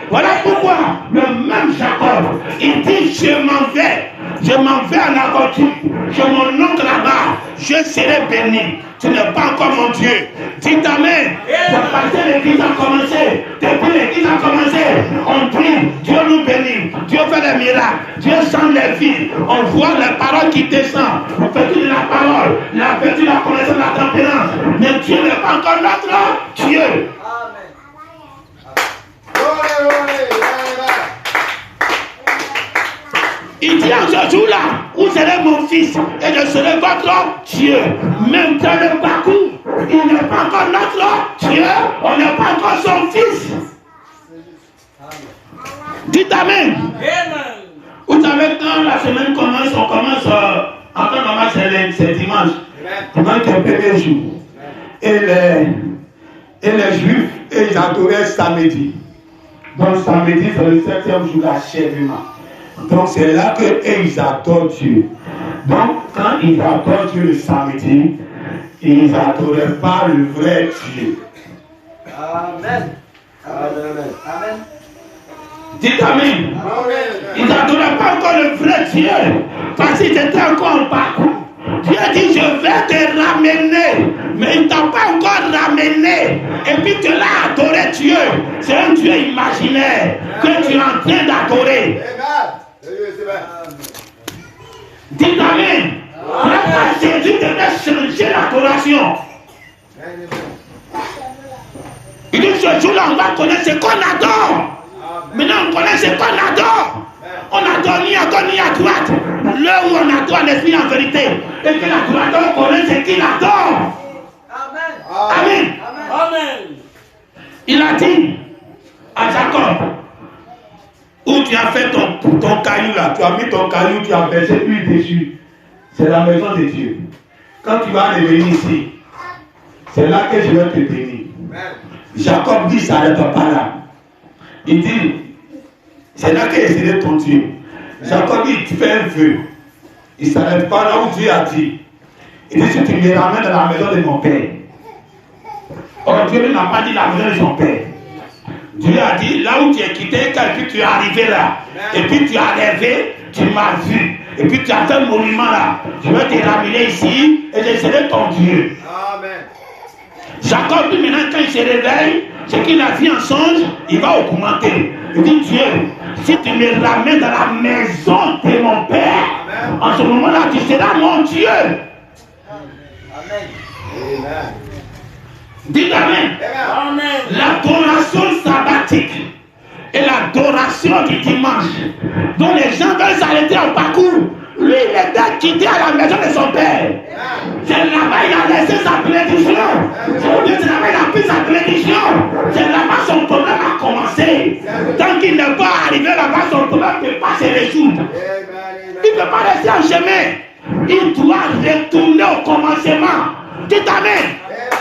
Voilà pourquoi le même Jacob, il dit je m'en vais en aventure, j'ai mon oncle là-bas, je serai béni. Tu n'es pas encore mon Dieu. Dites Amen. C'est parce que l'église a commencé. Depuis l'église a commencé, on prie, Dieu nous bénit, Dieu fait des miracles, Dieu change les vies, on voit les paroles qui descendent, on fait toute la parole, la vertu, la connaissance, la tempérance. Mais Dieu n'est pas encore notre Dieu. Il dit en ce jour-là, vous serez mon fils et je serai votre Dieu. Même dans le parcours, il n'est pas encore notre Dieu, on n'est pas encore son fils. Dites Amen. Vous savez, quand la semaine commence, on commence, encore normalement c'est dimanche. Dimanche est le premier jour. Et les Juifs, ils adoraient samedi. Donc samedi, c'est le 7e jour d'achèvement. Donc c'est là qu'ils adorent Dieu. Donc quand ils adorent Dieu le samedi, ils n'adoraient pas le vrai Dieu. Amen. Amen. Amen. Dites Amen. Ils n'adoraient pas encore le vrai Dieu. Parce qu'ils étaient encore en parcours. Dieu dit je vais te ramener. Mais il ne t'a pas encore ramené. Et puis tu l'as adoré Dieu. C'est un Dieu imaginaire que tu es en train d'adorer. Dites Amen. Là, Jésus devait changer l'adoration. Il dit ce jour-là, on va connaître ce qu'on adore. Maintenant, on connaît ce qu'on adore. On adore ni à gauche ni à droite. Là où on adore l'esprit en vérité. Et que l'adorateur connaît ce qu'il adore. Amen. Amen. Il a dit à Jacob, où tu as fait ton caillou là, tu as mis ton caillou, tu as versé l'huile dessus. C'est la maison de Dieu. Quand tu vas revenir ici, c'est là que je vais te bénir. Jacob dit, ça ne va pas là. Il dit, c'est là que je serai ton Dieu. Jacob dit, tu fais un vœu. Il ne s'arrête pas là où Dieu a dit. Il dit, si tu me ramènes dans la maison de mon père. Or, Dieu n'a pas dit la maison de son père. Dieu a dit, là où tu es quitté, quand tu es arrivé là, et puis tu as rêvé, tu m'as vu, et puis tu as fait un monument là, je vais te ramener ici, et je serai ton Dieu. Amen. Jacob dit maintenant, quand il se réveille, ce qu'il a vu en songe, il va augmenter. Il dit, Dieu, si tu me ramènes dans la maison de mon père, en ce moment-là, tu seras mon Dieu. Amen. Amen. Dites Amen. Amen. L'adoration sabbatique et l'adoration du dimanche, dont les gens veulent s'arrêter en parcours. Lui, il était quitté à la maison de son père. C'est là-bas il a laissé sa prédiction. C'est là-bas il a pris sa prédiction. C'est là-bas son problème a commencé. Tant qu'il n'est pas arrivé là-bas, son problème ne peut pas se résoudre. Il ne peut pas rester en chemin. Il doit retourner au commencement. Dites Amen.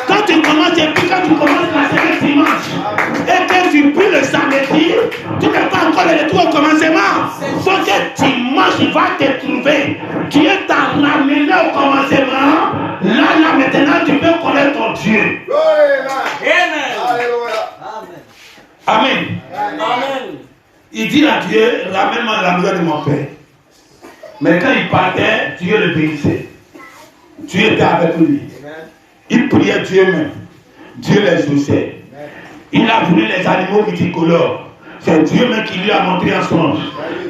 Quand tu commences et puis quand tu commences la semaine dimanche et que tu pries le samedi, tu n'es pas encore le retour au commencement. Faut que dimanche il va te trouver. Dieu t'a ramené au commencement. Là maintenant tu peux connaître ton Dieu. Amen. Amen. Il dit à Dieu, ramène-moi la maison de mon père. Mais quand il partait, Dieu le bénissait. Dieu était avec lui. Il priait Dieu même. Dieu les exauçait. Il a voulu les animaux multicolores. C'est Dieu même qui lui a montré un songe.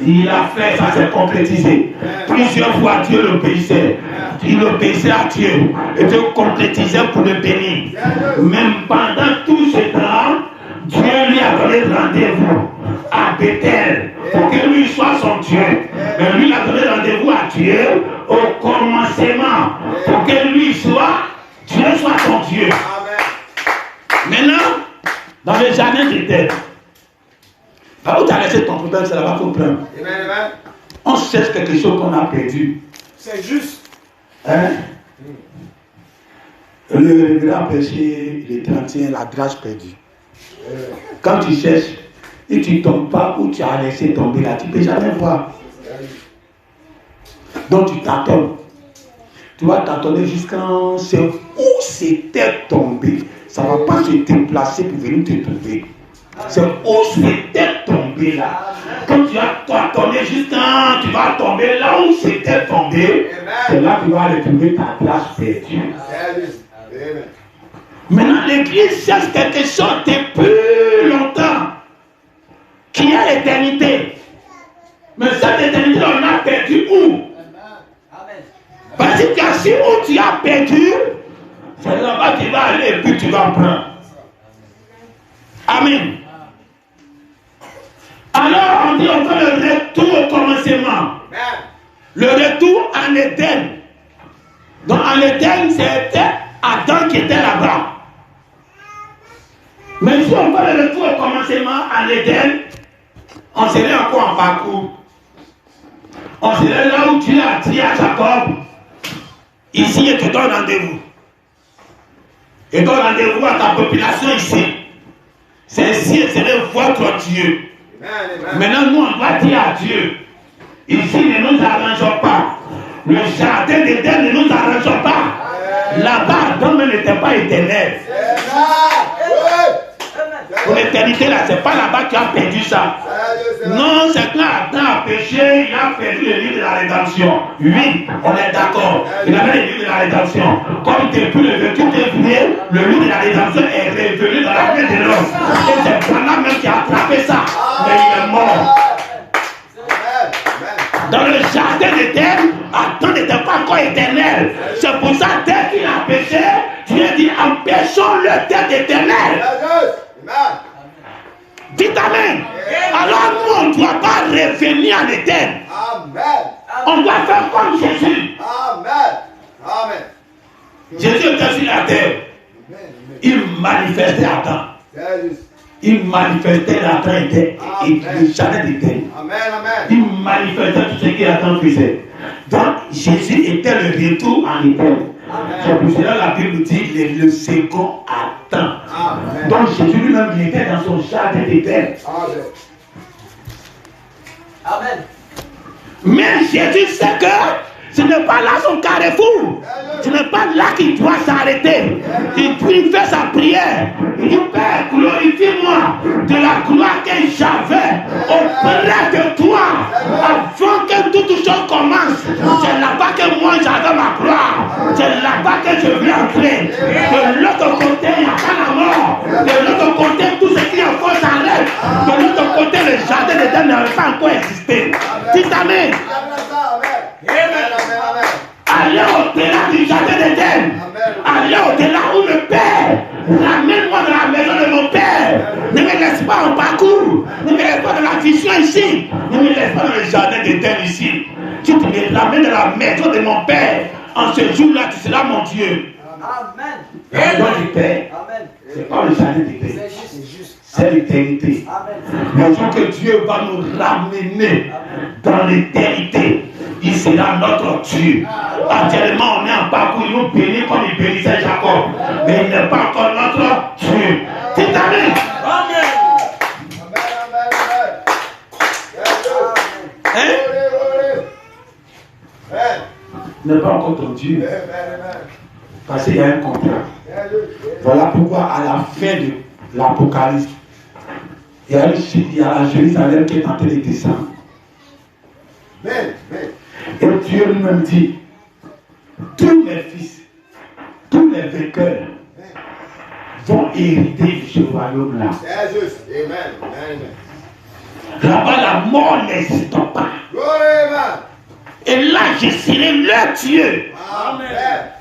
Il a fait, ça s'est concrétisé. Plusieurs fois Dieu l'obéissait. Il obéissait à Dieu. Et Dieu concrétisait pour le bénir. Même pendant tout ce temps, Dieu lui a donné rendez-vous à Bethel pour que lui soit son Dieu. Mais lui a donné rendez-vous à Dieu au commencement pour que lui soit Dieu soit ton Dieu. Maintenant, dans le jardin d'Éden, par où tu as laissé ton problème, c'est là-bas qu'il faut prendre. On cherche quelque chose qu'on a perdu. C'est juste. Hein? Le grand péché, le 31, la grâce perdue. Quand tu cherches et tu ne tombes pas où tu as laissé tomber là, tu ne peux jamais voir. Donc tu t'attends. Tu vas t'attendre jusqu'à ce où c'était tombé. Ça ne va pas se déplacer pour venir te trouver. C'est où c'était tombé là. Quand tu vas t'attendre jusqu'à, tu vas tomber là où c'était tombé. C'est là que tu vas retrouver ta place perdue. Maintenant, l'Église cherche quelque chose depuis longtemps, qui est l'éternité. Mais cette éternité, on a perdu où? Parce que si où tu as perdu, c'est là-bas que tu vas aller et puis tu vas prendre. Amen. Alors on dit on fait le retour au commencement. Le retour en Éden. Donc en Éden, c'était Adam qui était là-bas. Mais si on fait le retour au commencement en Éden, on serait encore en parcours. On serait là où Dieu a dit à Jacob, ici, je te donne rendez-vous. Je donne rendez-vous à ta population ici. C'est ici, c'est votre Dieu. Maintenant, nous, on doit dire à Dieu, ici, ne nous arrangeons pas. Le jardin d'Éden ne nous arrangeons pas. Là-bas, Adam n'était pas éternel. Pour l'éternité, là, c'est pas là-bas que tu as perdu ça. Non, c'est quand Adam a péché, il a perdu le livre de la rédemption. Oui, on est d'accord. Il avait le livre de la rédemption. Comme depuis le 28 février, le livre de la rédemption est revenu dans la main de l'homme. Et c'est Branham même qui a attrapé ça. Mais il est mort. jardin d'Éden, Adam n'était pas encore éternel. C'est pour ça, dès qu'il a péché, Dieu dit empêchons-le d'être éternel. Dites Amen. Alors nous, on ne doit pas revenir à l'Éden. On doit faire comme Jésus. Amen. Jésus était sur la terre. Il manifestait Adam. Il manifestait la terre et le jardin d'Éden. Il manifestait tout ce qui Adam faisait. Donc Jésus était le retour en Éden. C'est pour cela la Bible dit le second Adam. Donc Jésus lui-même il était dans son jardin d'Éden. Amen. Mais Jésus sait que ce n'est pas là son carrefour. Ce n'est pas là qu'il doit s'arrêter. Il fait sa prière. Il dit, Père, glorifie-moi de la gloire que j'avais auprès de toi. Avant que toute chose commence, c'est là-bas que moi j'avais ma gloire. C'est là-bas que je vais entrer. De l'autre côté, il n'y a pas la mort. De l'autre côté, tout ce qui est fort s'arrête. De l'autre côté, le jardin d'Éden n'avait pas encore existé. Dites Amen. Allez au-delà du jardin d'Éden. Allez au-delà où le Père. Ramène-moi dans la maison de mon Père. Ne me laisse pas en parcours. Ne me laisse pas dans la vision ici. Ne me laisse pas dans le jardin d'Éden ici. Tu me ramènes dans la maison de mon Père. En ce jour-là, tu seras mon Dieu. Amen. La maison du Père, Amen. c'est pas le jardin d'Éden. C'est juste. C'est l'éternité. Amen. Mais que Dieu va nous ramener dans l'éternité. Il sera notre Dieu. Actuellement, on est en parcours, il nous bénit comme il bénissait Jacob. Mais il n'est pas encore notre Dieu. Dites Amen. Amen. Hein? Il n'est pas encore ton Dieu. Parce qu'il y a un contrat. Voilà pourquoi à la fin de l'Apocalypse, il y a Jérusalem qui est en train de descendre. Et Dieu lui-même dit, tous mes fils, tous les vainqueurs vont hériter de ce royaume-là. Là-bas, la mort n'existe pas. Et là, je serai leur Dieu.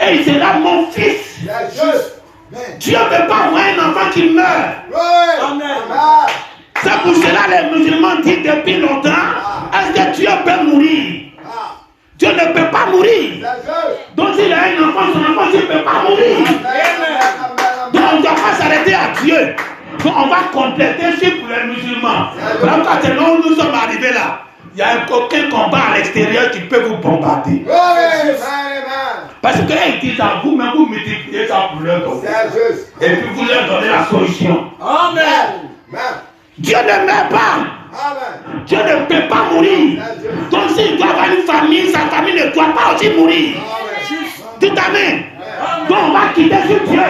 Et il sera mon fils. Dieu ne peut pas voir un enfant qui meurt. C'est pour cela que les musulmans disent depuis longtemps, est-ce que Dieu peut mourir? Dieu ne peut pas mourir. Donc s'il a un enfant, son enfant ne peut pas mourir. Donc on ne doit pas s'arrêter à Dieu. Donc on va compléter ce pour les musulmans. Quand nous sommes arrivés là, il n'y a aucun combat à l'extérieur qui peut vous bombarder. Parce qu'ils disent à vous-même, vous multipliez ça pour leur donner. Et puis vous leur donnez la solution. Amen. Dieu ne meurt pas. Dieu ne peut pas mourir. Donc s'il doit avoir une famille, sa famille ne doit pas aussi mourir. Dites Amen. Donc on va quitter ce Dieu.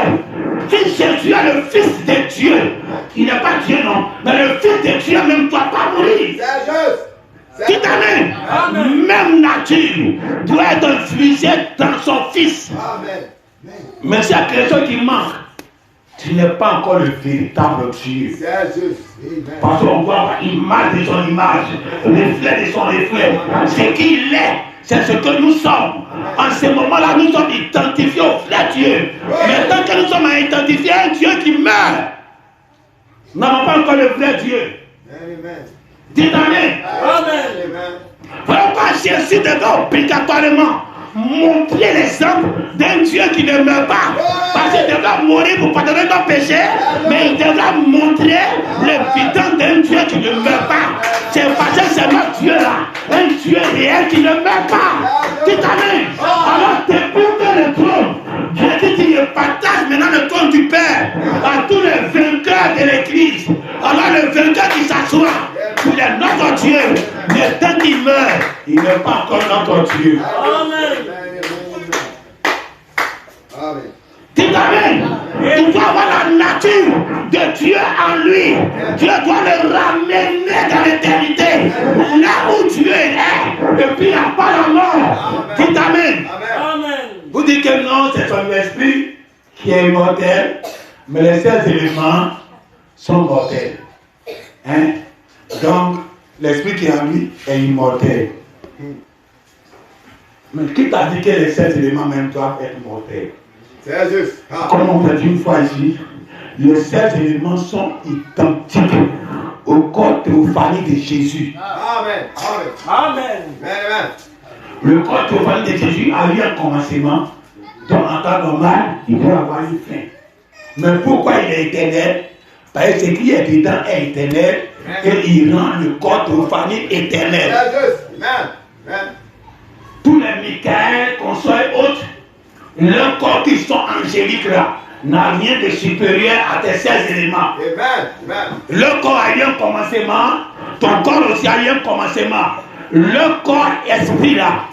Si Jésus est le Fils de Dieu, il n'est pas Dieu non, mais le Fils de Dieu même ne doit pas mourir. Dites Amen. Même nature doit être infusée dans son Fils. Mais s'il y a quelque chose qui manque, tu n'es pas encore le véritable Dieu. Parce qu'on voit l'image de son image, le reflet de son reflet. Ce qu'il est, c'est ce que nous sommes. En ce moment-là, nous sommes identifiés au vrai Dieu. Mais tant que nous sommes identifiés à un Dieu qui meurt, nous n'avons pas encore le vrai Dieu. Dites Amen. Pourquoi Jésus devait obligatoirement montrer l'exemple d'un Dieu qui ne meurt pas? Parce qu'il devra mourir pour pardonner nos péchés, mais il devra montrer l'évidence d'un Dieu qui ne meurt pas. C'est parce que c'est notre Dieu là, un Dieu réel qui ne meurt pas. Dites Amen. Alors depuis que le trône, Dieu dit qu'il partage maintenant le trône du Père à tous les vainqueurs de l'Église. Alors le vainqueur qui s'assoit, il est notre Dieu, mais tant qu'il meurt, il n'est pas encore notre Dieu. Dites Amen. Il doit avoir la nature de Dieu en lui. Dieu doit le ramener dans l'éternité, là où Dieu est. Et puis il n'y a pas la mort. Dites Amen. Vous dites que non, c'est son esprit qui est immortel, mais les 16 éléments sont mortels. Hein? Donc, l'esprit qui est en lui est immortel. Mais qui t'a dit que les 16 éléments même doivent être mortels? C'est juste. Ah. Comme on t'a dit une fois ici, les 16 éléments sont identiques au corps théophanique de Jésus. Amen. Amen. Amen. Amen. Le corps théophanique de Jésus a eu un commencement, donc en temps normal, il doit avoir une fin. Mais pourquoi il est éternel? Parce que ce qui est dedans est éternel et il rend le corps théophanique éternel. C'est juste. Amen. Amen. Tous les Michael, consorts et autres, leurs corps qui sont angéliques là, n'a rien de supérieur à tes 16 éléments. Amen. Amen. Le corps a eu un commencement, ton corps aussi a eu un commencement. Le corps esprit là,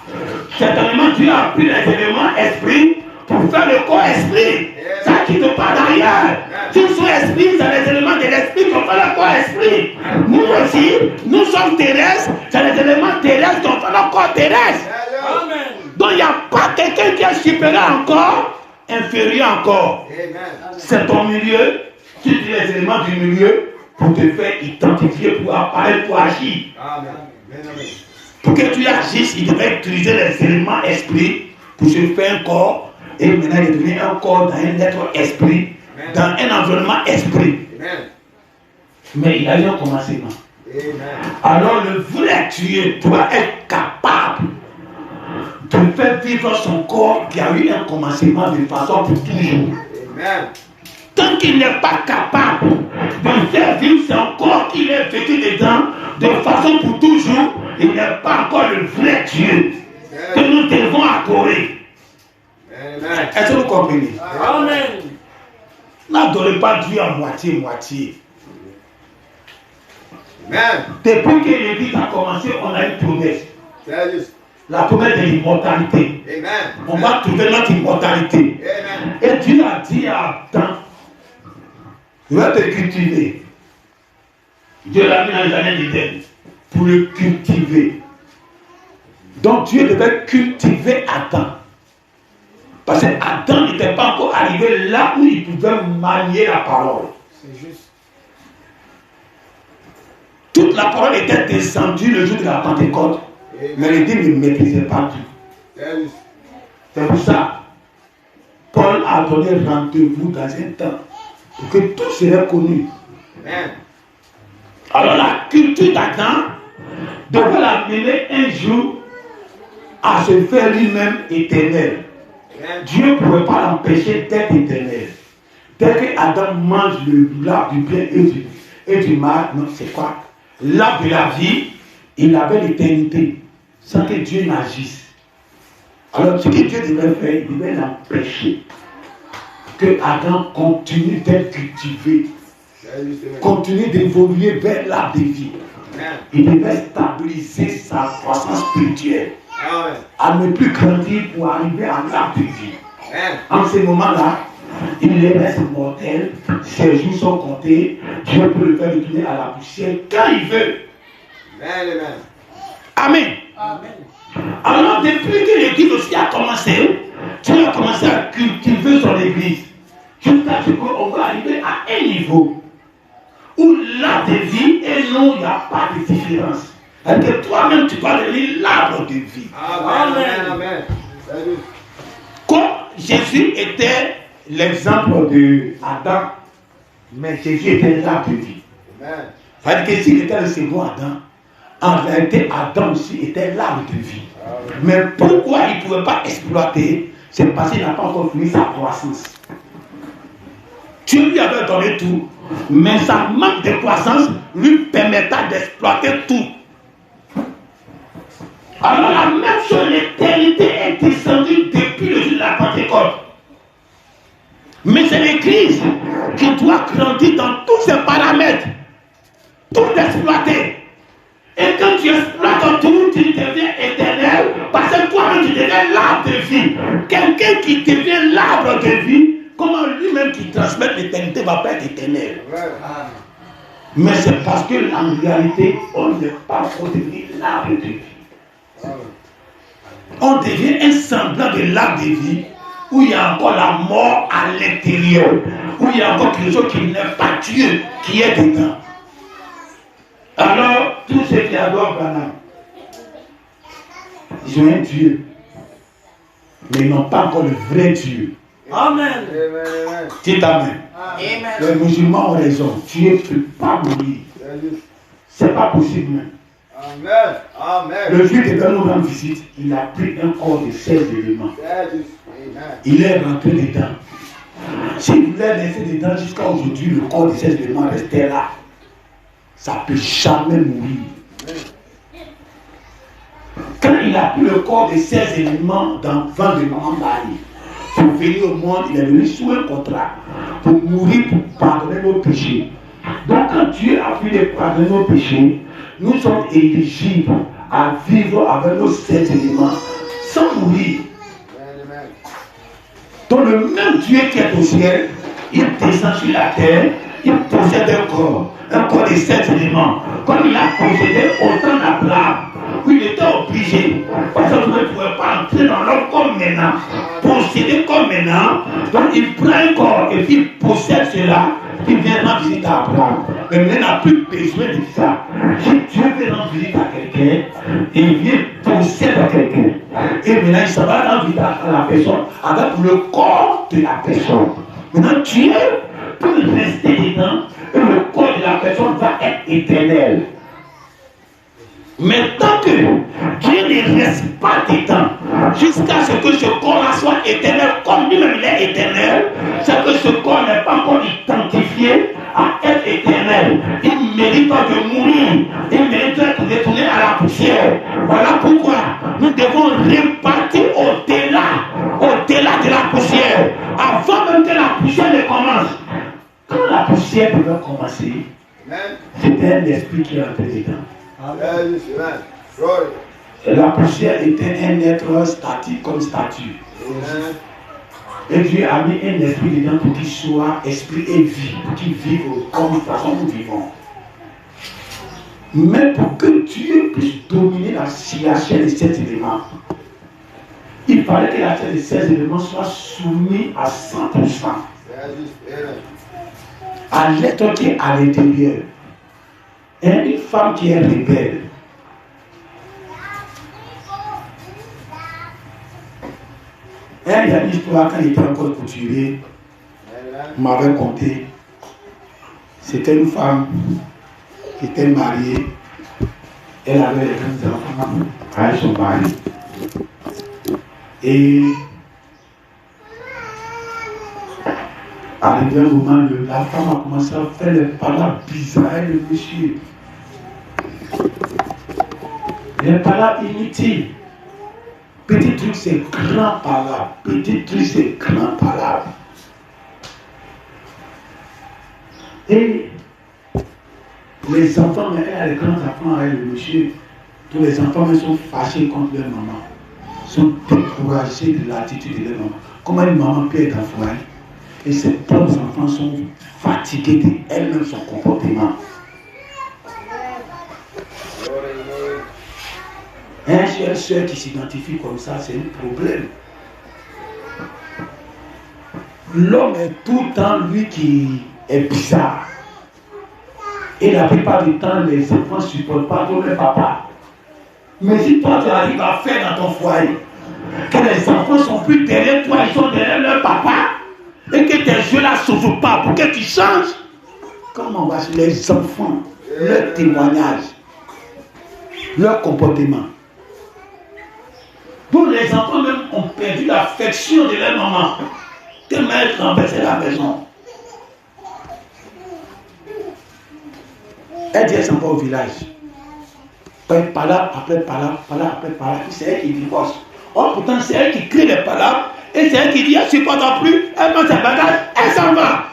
certainement Dieu a pris les éléments esprit pour faire le corps esprit. Ça qui te parle d'ailleurs. Tout son esprit, c'est les éléments de l'esprit qui ont fait le corps esprit. Nous aussi, nous sommes terrestres, c'est les éléments terrestres qui ont fait le corps terrestre. Amen. Donc il n'y a pas quelqu'un qui est supérieur encore, inférieur encore. Amen. C'est ton milieu, tu dis les éléments du milieu pour te faire identifier, pour apparaître, pour agir. Amen. Amen. Pour que tu agisses, il devrait utiliser les éléments esprit pour se faire un corps et maintenant il devient un corps dans un être esprit, dans un environnement esprit. Amen. Mais il a eu un commencement. Amen. Alors le vrai Dieu doit être capable de faire vivre son corps qui a eu un commencement de façon pour toujours. Amen. Tant qu'il n'est pas capable de faire vivre son corps qu'il est vécu dedans de façon pour toujours, il n'est pas encore le vrai Dieu que nous devons adorer. Amen. Est-ce que vous comprenez? Amen. N'adorez pas Dieu à moitié-moitié. Amen. Depuis que l'Église a commencé, on a une promesse. C'est juste. La promesse de l'immortalité. Amen. On va trouver notre immortalité. Amen. Et Dieu a dit à Adam, je vais te cultiver. Dieu l'a mis dans les années d'Éden pour le cultiver. Donc Dieu devait cultiver Adam. Parce que Adam n'était pas encore arrivé là où il pouvait manier la parole. C'est juste. Toute la parole était descendue le jour de la Pentecôte. Mais les dîmes ne maîtrisaient pas tout. C'est juste. C'est pour ça Paul a donné rendez-vous dans un temps pour que tout serait connu. Amen. Alors la culture d'Adam devait l'amener un jour à se faire lui-même éternel. Amen. Dieu ne pouvait pas l'empêcher d'être éternel. Dès que Adam mange l'arbre du bien et du mal, non, c'est quoi? L'arbre de la vie, il avait l'éternité sans que Dieu n'agisse. Alors ce que Dieu devait faire, il devait l'empêcher que Adam continue d'être cultivé, C'est juste. Amen. continue d'évoluer vers l'arbre de vie. Amen. Il devait stabiliser sa croissance spirituelle, Amen. à ne plus grandir pour arriver à l'arbre de vie. Amen. En ce moment-là, il reste mortel, ses jours sont comptés, Dieu peut le faire retourner à la poussière quand il veut. Amen. Amen. Amen. Alors, depuis que l'église aussi a commencé, Dieu a commencé à cultiver son église, jusqu'à ce qu'on va arriver à un niveau où l'arbre de vie et nous, il n'y a pas de différence. Et que toi-même, tu dois devenir l'arbre de vie. Amen. Amen. C'est juste. Comme Jésus était l'exemple de Adam, mais Jésus était l'arbre de vie. Amen. C'est-à-dire que s'il était le second Adam, en réalité, Adam aussi était l'arbre de vie. Mais pourquoi il ne pouvait pas exploiter? C'est parce qu'il n'a pas encore fini sa croissance. Dieu lui avait donné tout, mais sa manque de croissance lui permettait d'exploiter tout. Alors la même chose, l'éternité est descendue depuis le jour de la Pentecôte. Mais c'est l'Église qui doit grandir dans tous ses paramètres, tout exploiter. Et quand tu exploites tout, tu deviens éternel, parce que toi-même tu deviens l'arbre de vie. Quelqu'un qui devient l'arbre de vie, comment lui-même qui transmet l'éternité va pas être éternel? Amen. Mais c'est parce que en réalité, on n'est pas encore devenu l'arbre de vie. On devient un semblant de l'arbre de vie où il y a encore la mort à l'intérieur, où il y a encore quelque chose qui n'est pas Dieu qui est dedans. Alors, tous ceux qui adorent Branham, ils ont un Dieu, mais ils n'ont pas encore le vrai Dieu. Amen. Amen. Dis amen. Amen. Les musulmans ont raison. Dieu ne peut pas mourir. C'est pas possible même. Amen. Amen. Le juif devait nous rendre visite. Il a pris un corps de 16 éléments. Amen. Il est rentré dedans. S'il voulait laisser dedans jusqu'à aujourd'hui, le corps de 16 éléments restait là. Ça ne peut jamais mourir. Quand il a pris le corps de 16 éléments dans le ventre de maman Marie, pour venir au monde, il est venu sous un contrat pour mourir, pour pardonner nos péchés. Donc quand Dieu a fini de pardonner nos péchés, nous sommes éligibles à vivre avec nos 16 éléments sans mourir. Donc le même Dieu qui est au ciel, il descend sur la terre, il possède un corps de 7 éléments. Comme il a possédé autant d'Abraham, il était obligé, parce que vous ne pouvez pas entrer dans l'homme comme maintenant, posséder comme maintenant. Donc il prend un corps et puis il possède cela, il vient rendre visite à Abraham. Mais maintenant, il n'a plus besoin de ça. Si Dieu veut rendre visite à quelqu'un, il vient posséder quelqu'un. Et maintenant, il s'en va rendre visite à la personne avec le corps de la personne. Maintenant, Dieu peut rester dedans et le corps de la personne va être éternel. Mais tant que Dieu ne reste pas dedans, jusqu'à ce que ce corps-là soit éternel, comme lui-même il est éternel, c'est que ce corps n'est pas encore identifié à être éternel. Il mérite de mourir, il mérite d'être retourné à la poussière. Voilà pourquoi nous devons repartir au-delà de la poussière, avant même que la poussière ne commence. Quand la poussière devait commencer, c'était un esprit qui est entré dedans. La poussière était un être statique comme statue. Et Dieu a mis un esprit dedans pour qu'il soit esprit et vie, pour qu'il vive comme de façon nous vivons. Mais pour que Dieu puisse dominer la chair de cet élément, il fallait que la chair de ces éléments soit soumise à 100% à l'être qui est à l'intérieur. Et une femme qui est rebelle, il y a une histoire quand il était encore couturier, m'avait conté. C'était une femme qui était mariée. Elle avait les grands enfants avec son mari. Et arrivé un moment, la femme a commencé à faire des paroles bizarres, le monsieur. Les paroles inutiles. Petit truc, c'est grand paroles. Petit truc, c'est grand paroles. Et les enfants, mais elle a les grands enfants avec le monsieur. Tous les enfants sont fâchés contre leur maman. Sont découragés de l'attitude de leur maman. Comment une maman peut être en foyer? Et ses propres enfants sont fatigués d'elle-même, son comportement. Un chercheur qui s'identifie comme ça, c'est un problème. L'homme est tout le temps lui qui est bizarre. Et la plupart du temps, les enfants ne supportent pas ton papa. Mais si toi tu arrives à faire dans ton foyer, que les enfants sont plus derrière toi, ils sont derrière leur papa, et que tes jeux là ne s'ouvrent pas pour que tu changes, comment on va sur les enfants, leur témoignage, leur comportement. Donc les enfants même ont perdu l'affection de leur maman, tellement elles renversaient la maison. Elle dit, elles sont pas au village. Par là, après par là, c'est elle qui divorce. Or, pourtant, c'est elle qui crée les palabres, et c'est elle qui dit, elle ne supporte plus, elle prend ses bagages, elle s'en va.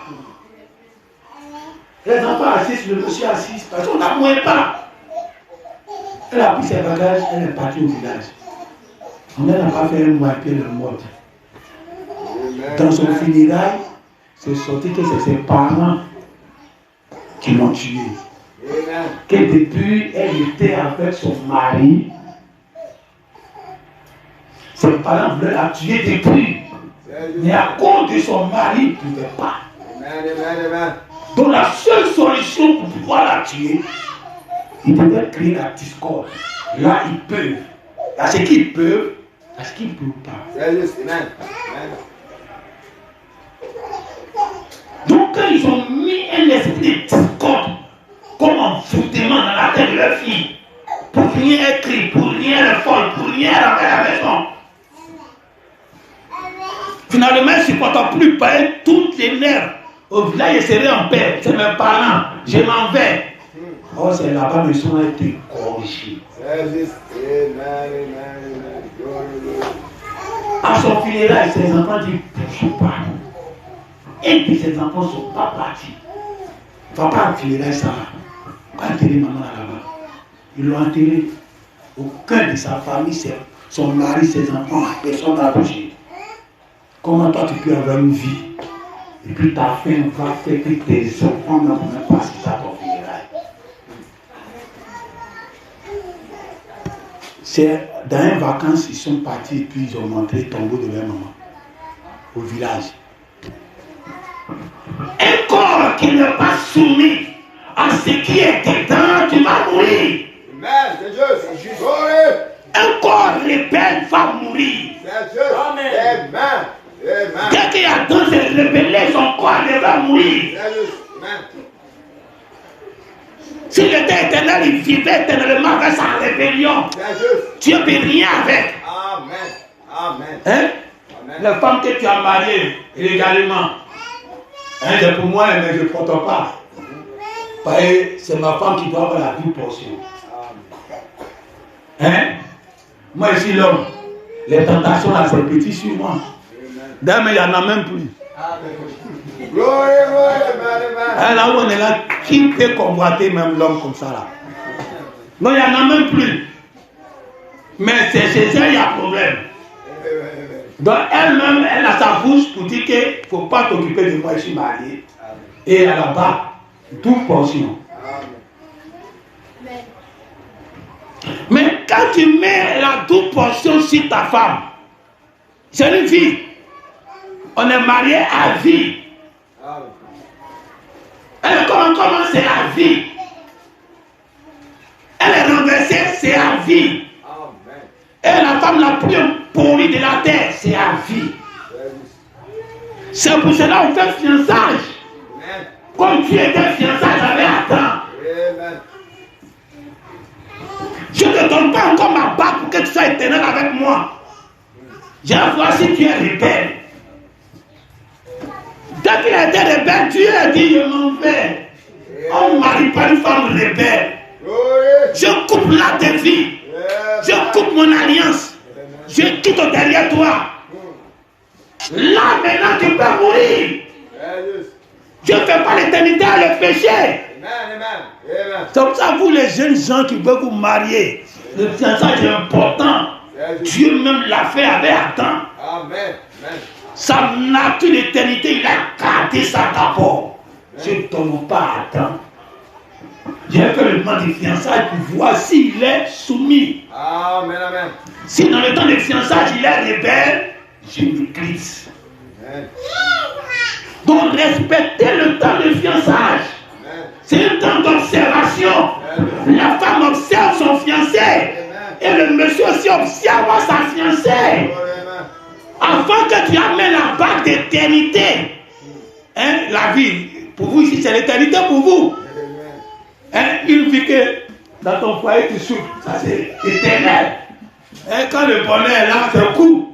Les enfants assistent, le monsieur assiste, parce qu'on n'amoue pas. Elle a pris ses bagages, elle est partie au village. On n'a pas fait un mois, puis elle est morte. Dans son funérail, c'est sorti que c'est ses parents qui l'ont tué. Que depuis, elle était avec son mari. Ses parents voulaient la tuer depuis. Mais à cause de son mari, ils ne pouvaient pas. Donc la seule solution pour pouvoir la tuer, ils devaient créer la discorde. Là, ils peuvent. À ce qu'ils peuvent, Parce qu'il ne peut pas. C'est juste. Amen. Amen. Donc, quand ils ont mis un esprit de discorde comme envoûtement dans la tête de leur fille, pour rien écrire, pour rien le folle, pour rien rentrer à la maison, finalement, ils ne supportent plus payer toutes les nerfs. Au village, ils seraient en paix. C'est mes parents, je m'en vais. Oh, c'est là-bas, mais ils ont été corrigés. C'est juste. Amen. Amen. Amen. À son funérail, ses enfants disent, je ne suis pas. Et puis ses enfants ne sont pas partis. Il ne va pas enterrer ça. Quand enterrer maman là-bas, ils l'ont enterré. Aucun de sa famille, son mari, ses enfants, personne n'a bougé. Comment toi tu peux avoir une vie et puis ta fin va faire que tes enfants ne vont même pas assister à ton funérail. C'est dans les vacances, ils sont partis et puis ils ont montré le tombeau de leur maman au village. Un corps qui n'est pas soumis à ce qui est dedans, tu vas mourir. Amen. C'est juste. C'est juste. Un corps rebelle va mourir. C'est juste. Amen. Amen. Dès qu'il y a dans cette rébellion, son corps va mourir. C'est juste. Amen. Si l'état éternel, il vivait éternellement avec sa rébellion, C'est juste. Dieu ne peut rien avec. Amen. Amen. Hein? Amen. La femme que tu as mariée illégalement, hein, c'est pour moi, mais je ne porte pas. Parce que c'est ma femme qui doit avoir la double portion. Hein? Moi, je suis l'homme. Les tentations, là, c'est petit sur moi. D'ailleurs, il n'y en a même plus. Glory, glory, amen, amen. Là où on est là, qui peut convoiter même l'homme comme ça là? Non, il n'y en a même plus. Mais c'est chez elle, il y a problème. Donc elle-même, elle a sa bouche pour dire qu'il ne faut pas t'occuper de moi, je suis marié. Et là-bas, double portion. Mais quand tu mets la double portion sur ta femme, c'est une vie. On est marié à vie. Elle comment c'est la vie. Elle est renversée, c'est la vie. Et la femme la plus pourrie de la terre, c'est la vie. C'est pour cela qu'on fait fiançage. Comme tu étais fiançage avec Adam. Je ne te donne pas encore ma bague pour que tu sois éternel avec moi. Je vais voir si tu es rebelle. Dès qu'il a été rebelle, tu as dit je m'en vais. On ne marie pas une femme rebelle. Je coupe la de vie. Je coupe mon alliance. Je quitte derrière toi. Là maintenant tu peux mourir. Je ne fais pas l'éternité à le péché. C'est comme ça, vous les jeunes gens qui veulent vous marier, le fiançailles est important. Dieu même l'a fait avec Adam. Sa nature d'éternité, il a gardé ça d'abord. Je ne tombe pas à Adam. J'ai fait le temps de fiançailles pour voir s'il est soumis. Amen, amen. Si dans le temps de fiançailles, il est rebelle, je m'éclipse. Donc respectez le temps de fiançailles. C'est un temps d'observation. La femme observe son fiancé. Et le monsieur aussi observe sa fiancée. Avant que tu amènes la bague d'éternité. Hein, la vie, pour vous ici, c'est l'éternité pour vous. Hein, une vie que dans ton foyer tu souffres, ça c'est éternel. Hein, quand le bonheur est là, c'est court.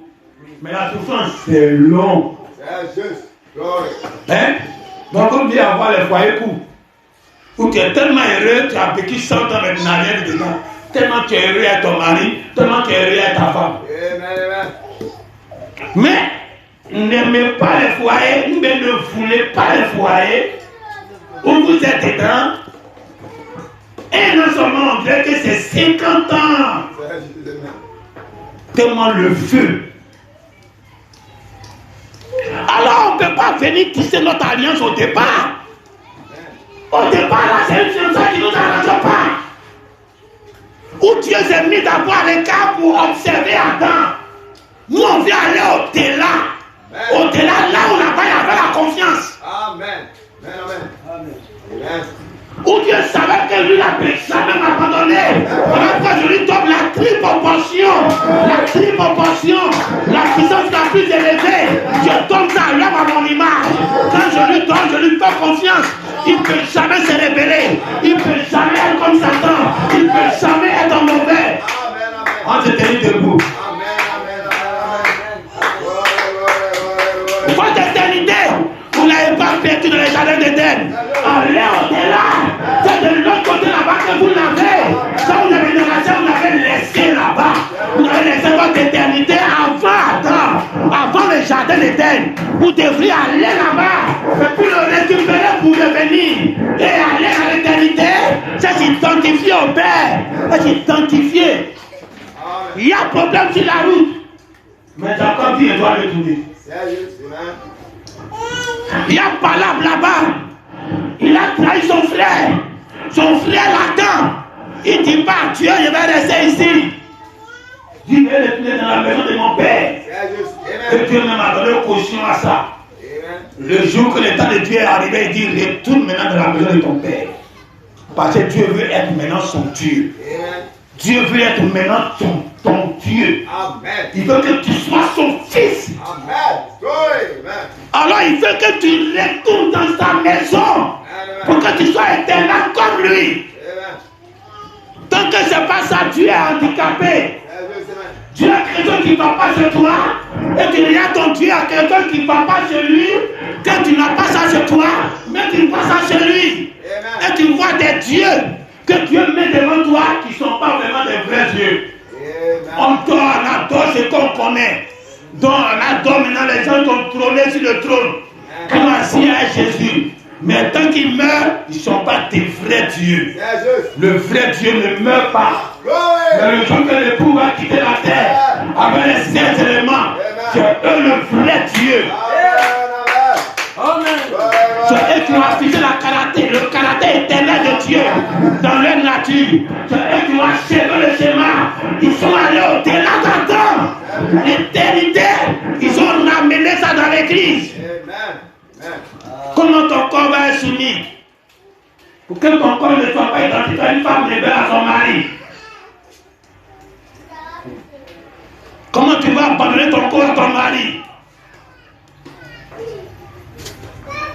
Mais la souffrance, c'est long. C'est juste. Hein? Donc on dit avoir les foyers courts. Où tu es tellement heureux, tu as vécu 100 ans mais tu n'as rien dedans. Tellement tu es heureux à ton mari, tellement tu es heureux à ta femme. Mais n'aimez pas les foyers, mais ne voulez pas les foyers où vous êtes dedans. Et non seulement on dirait que c'est 50 ans. Tellement le feu. Alors on ne peut pas venir tisser notre alliance au départ. Au départ, là, c'est une fiançaille qui ne nous arrange pas. Où Dieu s'est mis d'avoir les cas pour observer Adam. Nous, on vient aller au-delà. Au-delà, là où là-bas, il y avait la confiance. Amen. Amen. Amen. Où Dieu savait que lui, la péché, même abandonné. On a pas je lui donne la triple portion. La triple portion. confiance. Il ne peut jamais se rébeller. Il ne peut jamais être comme Satan. Il ne peut jamais être mauvais. On se tient debout. Votre éternité, vous ne l'avez pas perdu dans les jardins d'Éden. Allez au-delà. C'est de l'autre côté là-bas que vous l'avez. Ça, vous avez déraché, vous l'avez laissé là-bas. Vous avez laissé votre éternité avant le jardin d'Éden. Vous devriez aller là-bas et puis le récupérer pour revenir. Et aller à l'éternité, c'est s'identifier au Père. C'est s'identifier. Il y a problème sur la route. Mais Jacob dit, il doit retourner. Il y a palabre là-bas. Il a trahi son frère. Son frère l'attend. Il dit pas, Dieu, je vais rester ici. Il vais retourner dans la maison de mon père. Et Dieu m'a donné caution à ça. Le jour que le temps de Dieu est arrivé, il dit, retourne maintenant dans la maison de ton père. Parce que Dieu veut être maintenant son Dieu. Dieu veut être maintenant ton Dieu. Amen. Il veut que tu sois son fils. Amen. Alors il veut que tu retournes dans sa maison. Pour que tu sois éternel comme lui. Amen. Tant que ce n'est pas ça, Dieu est handicapé. Dieu est quelqu'un qui ne va pas chez toi. Et tu regardes ton Dieu à quelqu'un qui ne va pas chez lui. Que tu n'as pas ça chez toi. Mais tu vois ça chez lui. Amen. Et tu vois des dieux que Dieu met devant toi qui ne sont pas vraiment des vrais dieux. On adore ce qu'on connaît. Donc on adore maintenant les gens qui ont trôné sur le trône. Comme assis à Jésus. Mais tant qu'ils meurent, ils ne sont pas des vrais dieux. Le vrai Dieu ne meurt pas. Mais le jour que l'époux va quitter la terre avec les 7 éléments, c'est eux le vrai Dieu. C'est eux qui ont affiché le caractère éternel de Dieu dans leur nature. C'est eux qui ont achevé le schéma. Ils sont allés au-delà d'Adam. L'éternité, ils ont ramené ça dans l'église. Comment ton corps va être soumis? Pour que ton corps ne soit pas identifié à une femme rebelle à son mari. Comment tu vas abandonner ton corps à ton mari?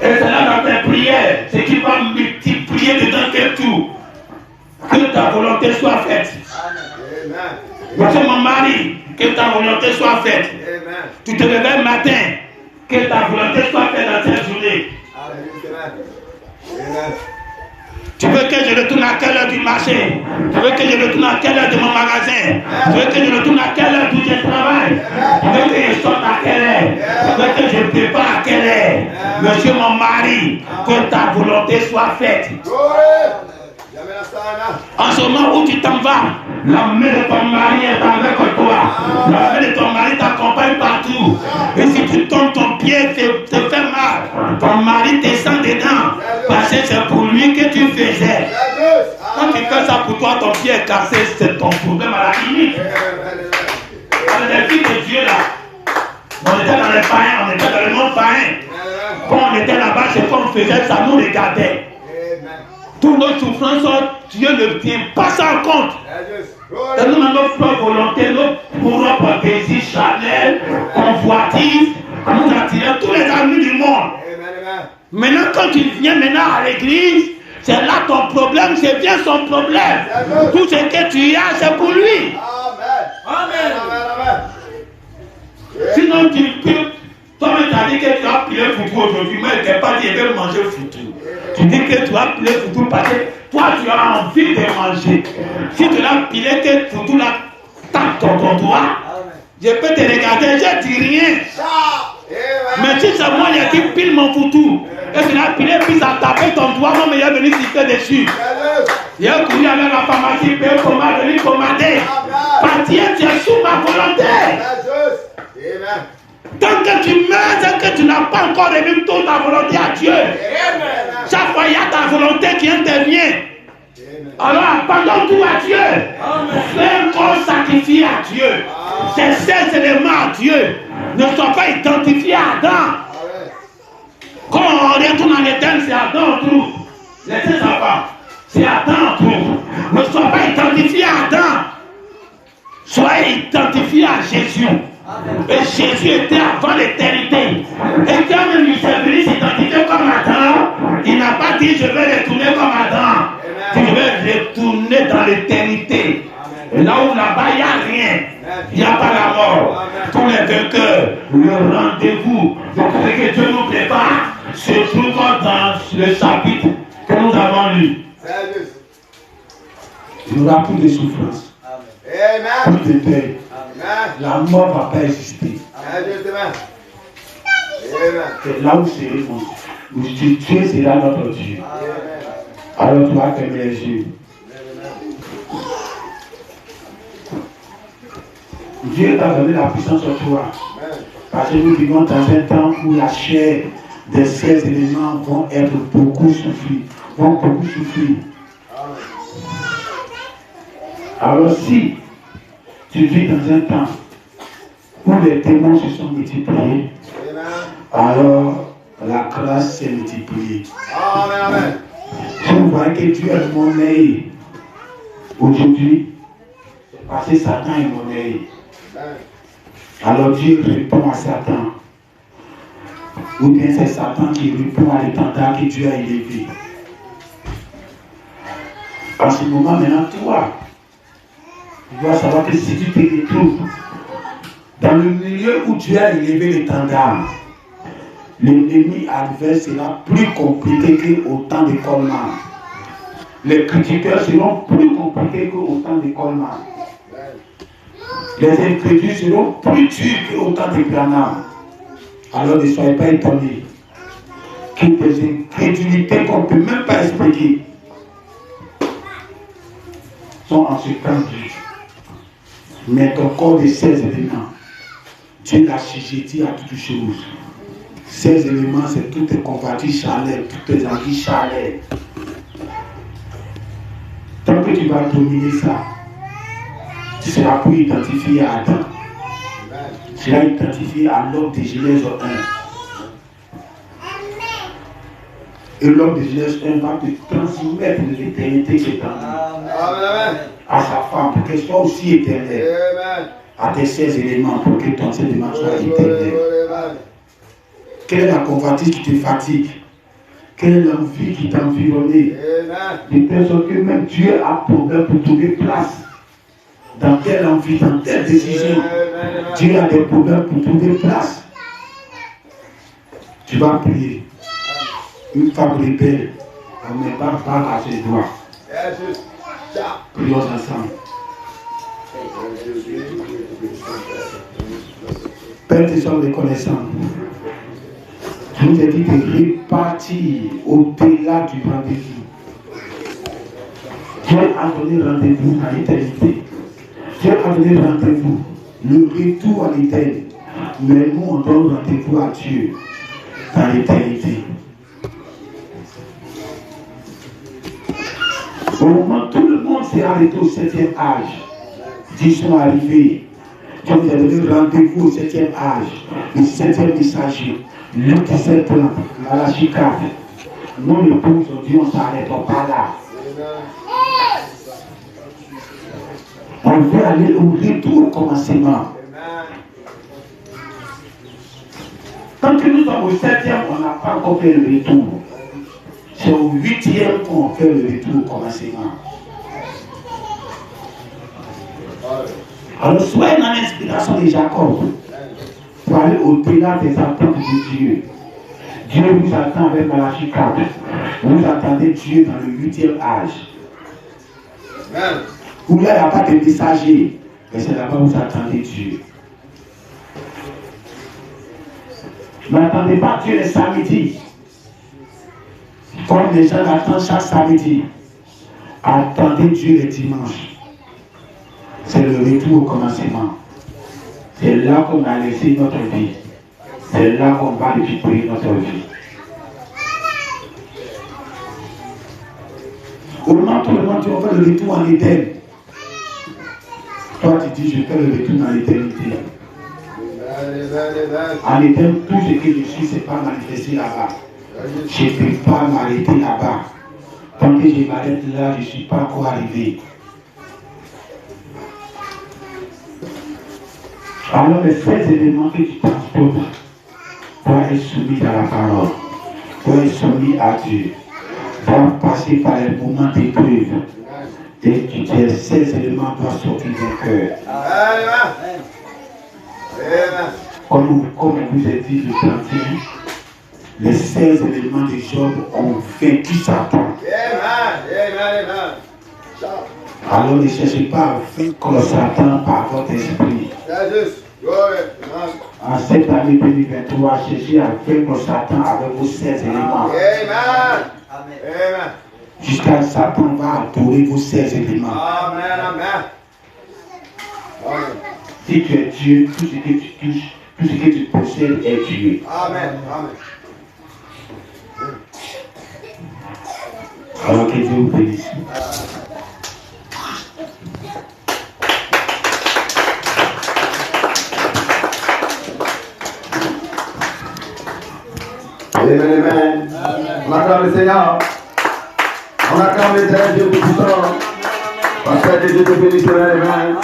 Et c'est là dans tes prières, c'est qu'il va multiplier dedans que tout. Que ta volonté soit faite. Parce que mon mari, que ta volonté soit faite. Tu te réveilles le matin, que ta volonté soit faite dans cette journée. Tu veux que je retourne à quelle heure du marché? Tu veux que je retourne à quelle heure de mon magasin? Tu veux que je retourne à quelle heure d'où je travaille? Tu veux que je sorte à quelle heure? Tu veux que je prépare à quelle heure? Monsieur mon mari, que ta volonté soit faite. En ce moment où tu t'en vas, la main de ton mari est avec toi. La main de ton mari t'accompagne partout. Et si tu tombes, ton pied te fait mal. Ton mari descend dedans. Parce que c'est pour lui que tu faisais. Quand tu fais ça pour toi, ton pied est cassé, c'est ton problème à la limite. Dans les filles de Dieu là, on était dans les païens, on était dans le monde païen. Quand on était là-bas, c'est qu'on faisait ça, nous regardait. Toutes nos souffrances, Dieu ne tient pas ça en compte. Et nous, nos propres volontés, nos propres désirs charnels, convoitises, nous attirons tous les amis du monde. Maintenant, quand tu viens maintenant à l'église, c'est là ton problème, c'est bien son problème. Tout ce que tu as, c'est pour lui. Amen. Sinon, tu peux. Toi-même, tu as dit que tu as plié foutu aujourd'hui, mais tu n'as pas dit que tu veux manger foutu. Tu dis que tu as plié foutu parce que toi, tu as envie de manger. Si tu l'as pilé, que foutu là, tape ton doigt, je peux te regarder, je ne dis rien. Mais si c'est moi qui pile mon foutu, et tu l'as pilé, puis ça a tapé ton doigt, non, mais il est venu siffler dessus. Il a couru avec la pharmacie, il est venu commander. Parce que tu es sous ma volonté. Tant que tu meurs, tant que tu n'as pas encore remis toute ta volonté à Dieu. Chaque fois, il y a ta volonté qui intervient. Alors, abandonne tout à Dieu. Fais un corps sacrifié à Dieu. C'est 16 éléments à Dieu. Ne sois pas identifié à Adam. Quand on retourne en Éden, c'est Adam en trouve. Laissez ça pas. C'est Adam en trouve. Ne sois pas identifié à Adam. Soyez identifié à Jésus. Et Jésus était avant l'éternité. Et quand même il s'est venu s'identifier comme Adam, il se trouve dans le chapitre que nous avons lu. C'est juste. Il n'y aura plus de souffrance, Amen. plus de deuil. Amen. La mort ne va pas exister. C'est juste. Amen. Amen. C'est là où c'est où Dieu sera notre Dieu. Alors tu vas fermer les yeux. Dieu t'a donné la puissance sur toi. Parce que nous vivons dans un temps où la chair des 16 éléments vont être beaucoup souffrir. Alors si tu vis dans un temps où les démons se sont multipliés, alors la grâce s'est multipliée. Amen. Amen. Si vous voyez que Dieu est monnaie aujourd'hui, c'est parce que Satan est monnaie. Alors Dieu répond à Satan. Ou bien c'est Satan qui répond à l'étendard que Dieu a élevé. En ce moment, maintenant, toi, tu dois savoir que si tu te retrouves dans le milieu où Dieu a élevé l'étendard, l'ennemi adverse sera plus compliqué qu'au temps de Coleman. Les critiqueurs seront plus compliqués qu'au temps de Coleman. Les incrédules seront plus durs qu'au temps de Branham. Alors ne soyez pas étonnés que des incrédulités qu'on ne peut même pas expliquer sont en suspendu. Mais ton corps de 16 éléments, Dieu l'a assujetti à toutes choses. 16 éléments, c'est toutes tes convoitises charnelles, toutes tes envies charnelles. Tant que tu vas dominer ça, tu seras plus identifié à Adam. Tu seras identifié à l'homme de Genèse 1. Et l'homme de Genèse 1 va te transmettre l'éternité qui est en lui. À sa femme, pour qu'elle soit aussi éternelle. À tes 16 éléments, pour que ton 16 éléments soit éternel. Quelle est la convoitise qui te fatigue? Quelle est l'envie qui t'environne? De telle sorte que même Dieu a problème pour trouver place. Dans telle envie, dans telle décision, Dieu a des problèmes pour trouver place. Tu vas prier. Une femme rebelle, on ne met pas à ses doigts. Prions ensemble. Père, nous sommes reconnaissants. Je vous ai dit de repartir au-delà du rendez-vous. Dieu a donné rendez-vous à l'éternité. Dieu a donné rendez-vous, le retour à l'éternité. Mais nous, on donne rendez-vous à Dieu dans l'éternité. Au moment où tout le monde s'est arrêté au 7e âge, Dieu sont arrivés. Dieu nous a donné rendez-vous au 7e âge, le 7e messager. Luc 17 ans, Malachie 4. Nous, les pauvres, aujourd'hui, on ne s'arrête pas là. On veut aller au retour au commencement. Tant que nous sommes au 7e, on n'a pas encore fait le retour. C'est au 8e qu'on fait le retour au commencement. Alors, soyez dans l'inspiration de Jacob pour aller au-delà des attentes de Dieu. Dieu vous attend avec Malachie 4. Vous attendez Dieu dans le 8e âge. Où là, il n'y a pas de messager. Mais c'est là-bas où vous attendez Dieu. N'attendez pas Dieu les samedis. Comme les gens l'attendent chaque samedi. Attendez Dieu les dimanches. C'est le retour au commencement. C'est là qu'on a laissé notre vie. C'est là qu'on va récupérer notre vie. Au moment où tout le monde dit on fait le retour en Éden. Toi tu dis je fais le retour dans l'éternité. En Éden, tout ce que je suis, c'est pas manifesté là-bas. Je ne peux pas m'arrêter là-bas. Tant que je m'arrête là, je ne suis pas encore arrivé. Alors les 16 éléments que tu transportes doivent être soumis à la parole, doivent être soumis à Dieu, doivent passer par les moments d'épreuve. Et les 16 éléments doivent sortir du cœur. Comme vous avez dit le 31, Les 16 éléments de Job ont vaincu Satan. Amen. Alors ne cherchez pas à vaincre Satan par votre esprit. Jesus. Glory. Amen. En cette année 2023, cherchez à vaincre Satan avec vos 16 éléments. Amen. Amen. Jusqu'à Satan va adorer vos 16 éléments. Amen. Si tu es Dieu, tout ce que tu touches, tout ce que tu possèdes est Dieu. Amen. Alors que Dieu vous bénisse. Amen. On acclame le Seigneur. On acclame l'éternel Dieu tout-puissant. Parce que Dieu te bénisse, Amen.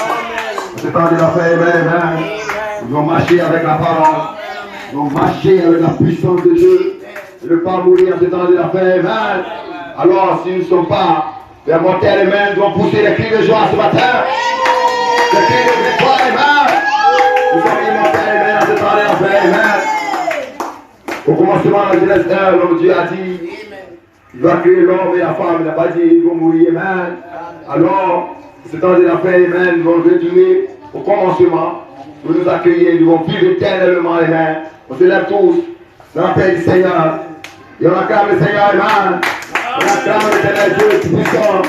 C'est temps de la paix, Amen. Nous allons marcher avec la parole. Nous allons marcher avec la puissance de Dieu. Et ne pas mourir en ce temps de la paix, Amen. Alors, si nous ne sommes pas des mortels, Amen, nous allons pousser les cris de joie ce matin. Les cris de victoire, Amen. Nous sommes immortels, Amen, en ce temps de la paix, Amen. Au commencement de la Genèse 1, l'homme Dieu a dit, il va créer l'homme et la femme, il n'a pas dit, ils vont mourir, Amen. Alors, ce temps de la paix, Amen, nous allons retourner au commencement, nous nous accueillir, nous allons vivre éternellement, Amen. On se lève tous dans la paix du Seigneur. Et on acclame le Seigneur, Amen. On acclame l'éternel Dieu tout-puissant,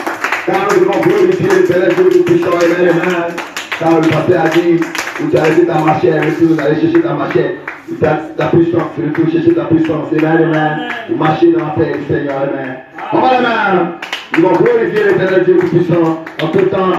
car nous devons glorifier l'éternel Dieu tout-puissant, Amen. Car le pasteur a dit, où tu as laissé ta machette, retourne aller chercher ta machette. Ta puissance, tu retournes chercher ta puissance, Amen. Vous marchez dans la paix du Seigneur, Amen. Amen. Nous allons glorifier l'éternel Dieu tout-puissant en tout temps.